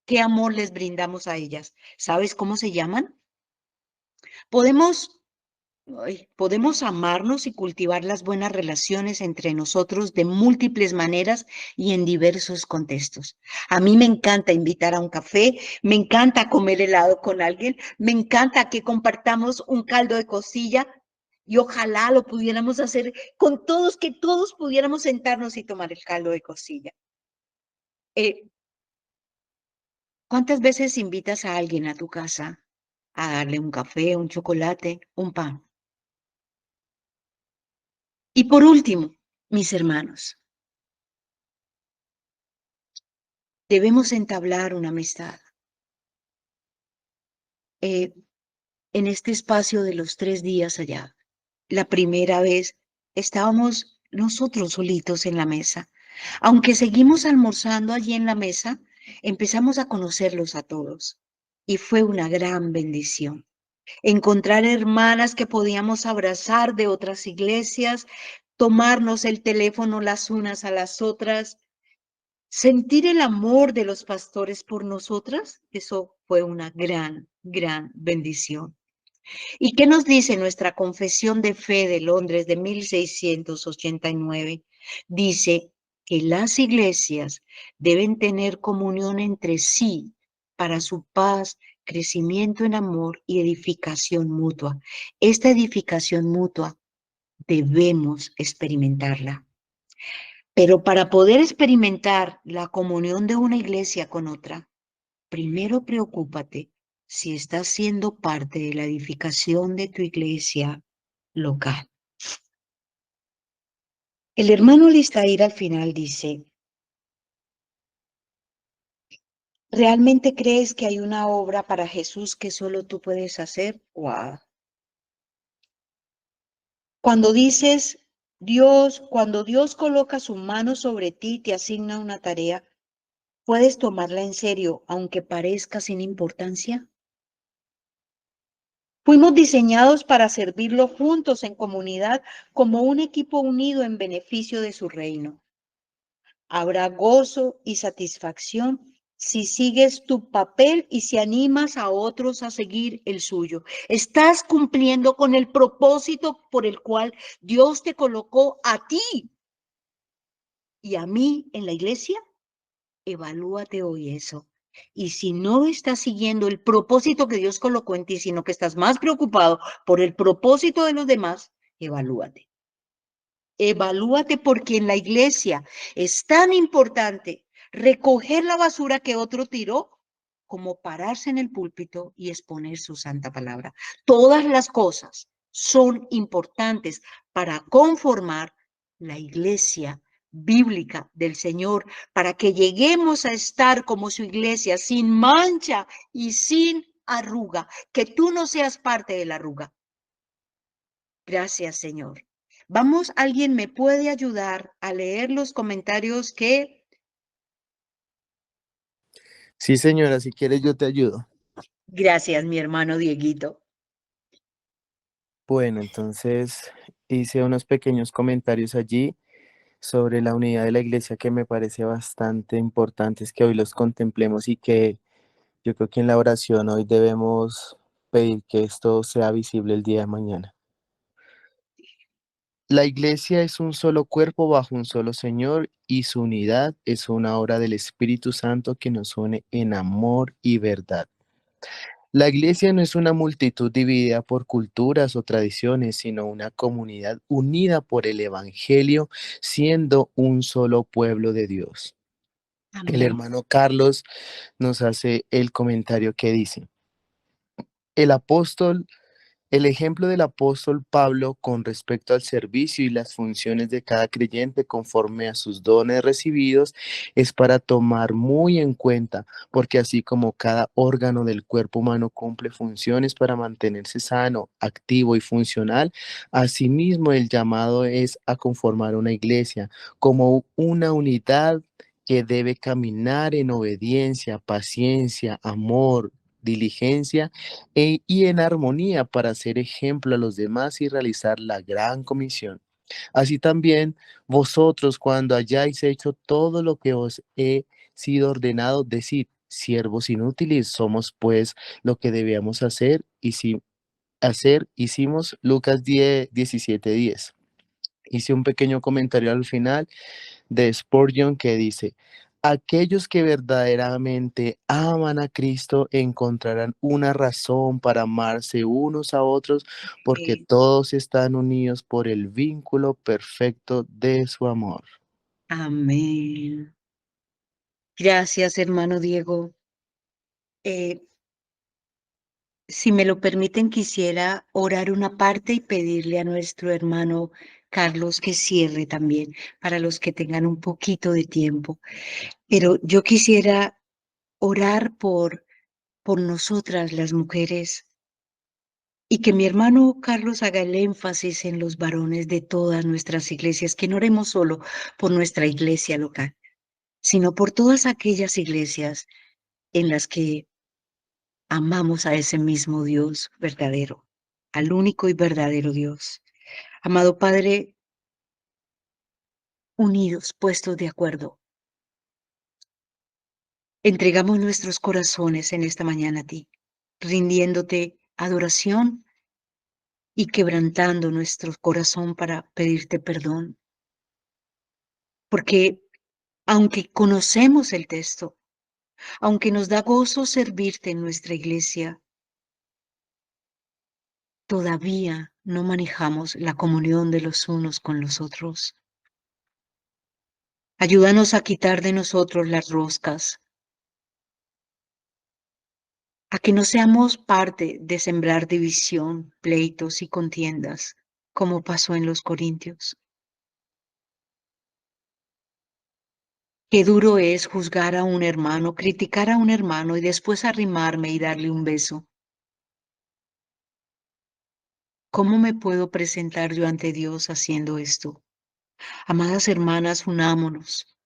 ¿Qué amor les brindamos a ellas? ¿Sabes cómo se llaman? Podemos amarnos y cultivar las buenas relaciones entre nosotros de múltiples maneras y en diversos contextos. A mí me encanta invitar a un café, me encanta comer helado con alguien, me encanta que compartamos un caldo de costilla y ojalá lo pudiéramos hacer con todos, que todos pudiéramos sentarnos y tomar el caldo de costilla. ¿Cuántas veces invitas a alguien a tu casa a darle un café, un chocolate, un pan? Y por último, mis hermanos, debemos entablar una amistad. En este espacio de los 3 días allá, la primera vez estábamos nosotros solitos en la mesa. Aunque seguimos almorzando allí en la mesa, empezamos a conocerlos a todos. Y fue una gran bendición. Encontrar hermanas que podíamos abrazar de otras iglesias, tomarnos el teléfono las unas a las otras, sentir el amor de los pastores por nosotras, eso fue una gran, gran bendición. ¿Y qué nos dice nuestra Confesión de Fe de Londres de 1689? Dice que las iglesias deben tener comunión entre sí para su paz, crecimiento en amor y edificación mutua. Esta edificación mutua debemos experimentarla. Pero para poder experimentar la comunión de una iglesia con otra, primero preocúpate si estás siendo parte de la edificación de tu iglesia local. El hermano Listair al final dice, ¿realmente crees que hay una obra para Jesús que solo tú puedes hacer? ¡Wow! Cuando dices, cuando Dios coloca su mano sobre ti y te asigna una tarea, ¿puedes tomarla en serio aunque parezca sin importancia? Fuimos diseñados para servirlo juntos en comunidad como un equipo unido en beneficio de su reino. Habrá gozo y satisfacción si sigues tu papel y si animas a otros a seguir el suyo. Estás cumpliendo con el propósito por el cual Dios te colocó a ti y a mí en la iglesia. Evalúate hoy eso. Y si no estás siguiendo el propósito que Dios colocó en ti, sino que estás más preocupado por el propósito de los demás, evalúate. Evalúate porque en la iglesia es tan importante recoger la basura que otro tiró como pararse en el púlpito y exponer su santa palabra. Todas las cosas son importantes para conformar la iglesia bíblica del Señor, para que lleguemos a estar como su iglesia sin mancha y sin arruga, que tú no seas parte de la arruga. Gracias, Señor. Vamos, ¿alguien me puede ayudar a leer los comentarios que Sí, señora, si quieres yo te ayudo. Gracias, mi hermano Dieguito. Bueno, entonces hice unos pequeños comentarios allí sobre la unidad de la iglesia que me parece bastante importantes que hoy los contemplemos y que yo creo que en la oración hoy debemos pedir que esto sea visible el día de mañana. La iglesia es un solo cuerpo bajo un solo Señor y su unidad es una obra del Espíritu Santo que nos une en amor y verdad. La iglesia no es una multitud dividida por culturas o tradiciones, sino una comunidad unida por el Evangelio, siendo un solo pueblo de Dios. El Amén. hermano Carlos nos hace el comentario que dice, el apóstol el ejemplo del apóstol Pablo con respecto al servicio y las funciones de cada creyente conforme a sus dones recibidos es para tomar muy en cuenta, porque así como cada órgano del cuerpo humano cumple funciones para mantenerse sano, activo y funcional, asimismo el llamado es a conformar una iglesia como una unidad que debe caminar en obediencia, paciencia, amor, diligencia y en armonía para ser ejemplo a los demás y realizar la gran comisión. Así también vosotros, cuando hayáis hecho todo lo que os he sido ordenado, decid, siervos inútiles, somos pues lo que debíamos hacer y si hicimos Lucas 17:10. Hice un pequeño comentario al final de Spurgeon que dice, aquellos que verdaderamente aman a Cristo encontrarán una razón para amarse unos a otros porque todos están unidos por el vínculo perfecto de su amor. Amén. Gracias, hermano Diego. Eh, si me lo permiten, quisiera orar una parte y pedirle a nuestro hermano Carlos que cierre también, para los que tengan un poquito de tiempo. Pero yo quisiera orar por nosotras las mujeres y que mi hermano Carlos haga el énfasis en los varones de todas nuestras iglesias, que no oremos solo por nuestra iglesia local, sino por todas aquellas iglesias en las que amamos a ese mismo Dios verdadero, al único y verdadero Dios. Amado Padre, unidos, puestos de acuerdo, entregamos nuestros corazones en esta mañana a ti, rindiéndote adoración y quebrantando nuestro corazón para pedirte perdón. Porque aunque conocemos el texto, aunque nos da gozo servirte en nuestra iglesia, todavía no manejamos la comunión de los unos con los otros. Ayúdanos a quitar de nosotros las roscas, a que no seamos parte de sembrar división, pleitos y contiendas, como pasó en los Corintios. Qué duro es juzgar a un hermano, criticar a un hermano y después arrimarme y darle un beso. ¿Cómo me puedo presentar yo ante Dios haciendo esto? Amadas hermanas, unámonos,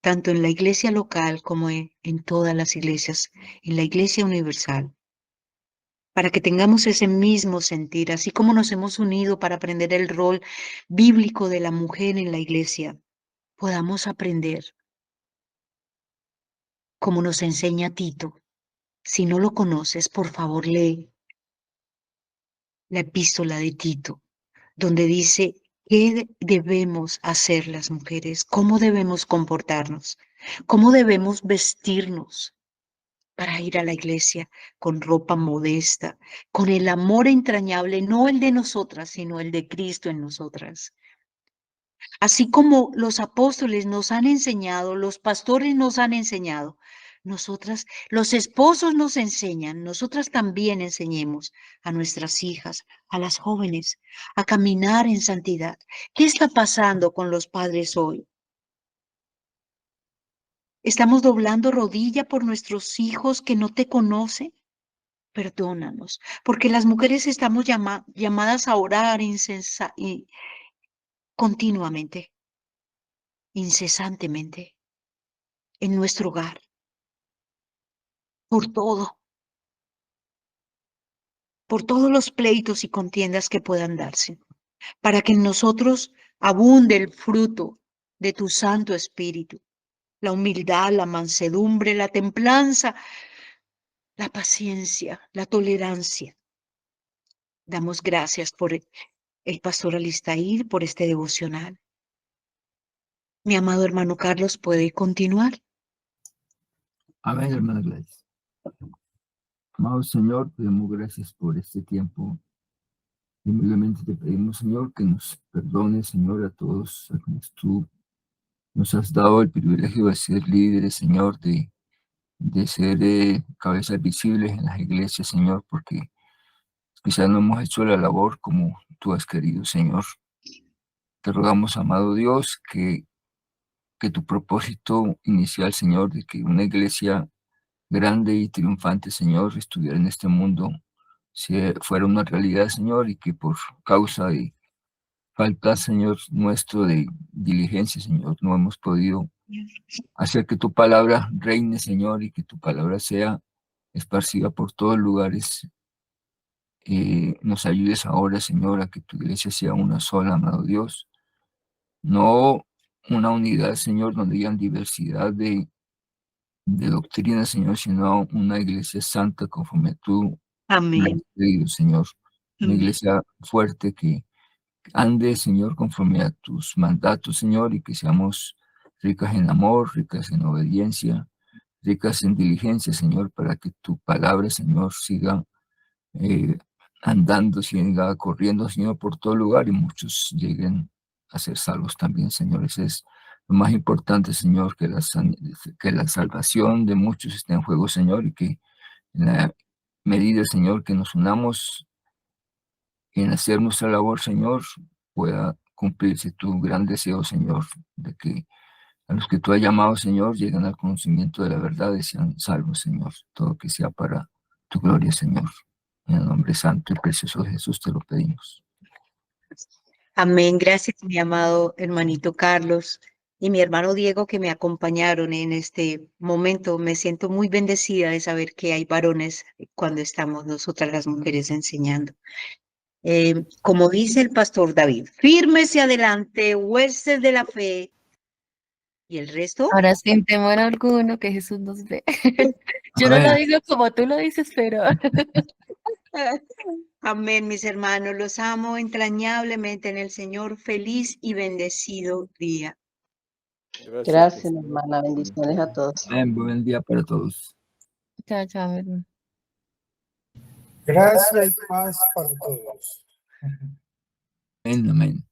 tanto en la iglesia local como en todas las iglesias, en la iglesia universal, para que tengamos ese mismo sentir, así como nos hemos unido para aprender el rol bíblico de la mujer en la iglesia, podamos aprender como nos enseña Tito. Si no lo conoces, por favor, lee la epístola de Tito, donde dice qué debemos hacer las mujeres, cómo debemos comportarnos, cómo debemos vestirnos para ir a la iglesia con ropa modesta, con el amor entrañable, no el de nosotras, sino el de Cristo en nosotras. Así como los apóstoles nos han enseñado, los pastores nos han enseñado, nosotras, los esposos nos enseñan, nosotras también enseñemos a nuestras hijas, a las jóvenes, a caminar en santidad. ¿Qué está pasando con los padres hoy? ¿Estamos doblando rodilla por nuestros hijos que no te conocen? Perdónanos, porque las mujeres estamos llamadas a orar y continuamente, incesantemente, en nuestro hogar. por todo, por todos los pleitos y contiendas que puedan darse, para que en nosotros abunde el fruto de tu Santo Espíritu, la humildad, la mansedumbre, la templanza, la paciencia, la tolerancia. Damos gracias por el pastor Alistair, por este devocional. Mi amado hermano Carlos, ¿puede continuar? Amén, hermana Gladys. Amado Señor, te damos gracias por este tiempo. Humildemente te pedimos, Señor, que nos perdones, Señor, a todos a quienes tú nos has dado el privilegio de ser líderes, Señor, de ser cabezas visibles en las iglesias, Señor, porque quizás no hemos hecho la labor como tú has querido, Señor. Te rogamos, amado Dios, que tu propósito inicial, Señor, de que una iglesia grande y triunfante, Señor, estuviera en este mundo, fuera una realidad, Señor, y que por causa de falta, Señor, nuestro de diligencia, Señor, no hemos podido hacer que tu palabra reine, Señor, y que tu palabra sea esparcida por todos lugares. Nos ayudes ahora, Señor, a que tu iglesia sea una sola, amado Dios, no una unidad, Señor, donde haya diversidad de doctrina, Señor, sino una iglesia santa conforme tú lo has Amén. pedido, Señor. Una Amén. iglesia fuerte que ande, Señor, conforme a tus mandatos, Señor, y que seamos ricas en amor, ricas en obediencia, ricas en diligencia, Señor, para que tu palabra, Señor, siga eh, andando, siga corriendo, Señor, por todo lugar y muchos lleguen a ser salvos también, Señor. Ese es lo más importante, Señor, que la salvación de muchos esté en juego, Señor, y que en la medida, Señor, que nos unamos en hacer nuestra labor, Señor, pueda cumplirse tu gran deseo, Señor, de que a los que tú has llamado, Señor, lleguen al conocimiento de la verdad y sean salvos, Señor. Todo que sea para tu gloria, Señor. En el nombre santo y precioso de Jesús te lo pedimos. Amén. Gracias, mi amado hermanito Carlos y mi hermano Diego, que me acompañaron en este momento. Me siento muy bendecida de saber que hay varones cuando estamos nosotras las mujeres enseñando. Como dice el pastor David, fírmese adelante, huestes de la fe. ¿Y el resto? Ahora sin temor alguno que Jesús nos ve. Yo no lo Amén. digo como tú lo dices, pero Amén, mis hermanos. Los amo entrañablemente en el Señor. Feliz y bendecido día. Gracias, hermana. Bendiciones a todos. Amén. Buen día para todos. chao, chao, mi hermano. Gracias y paz para todos. Amén. Amén.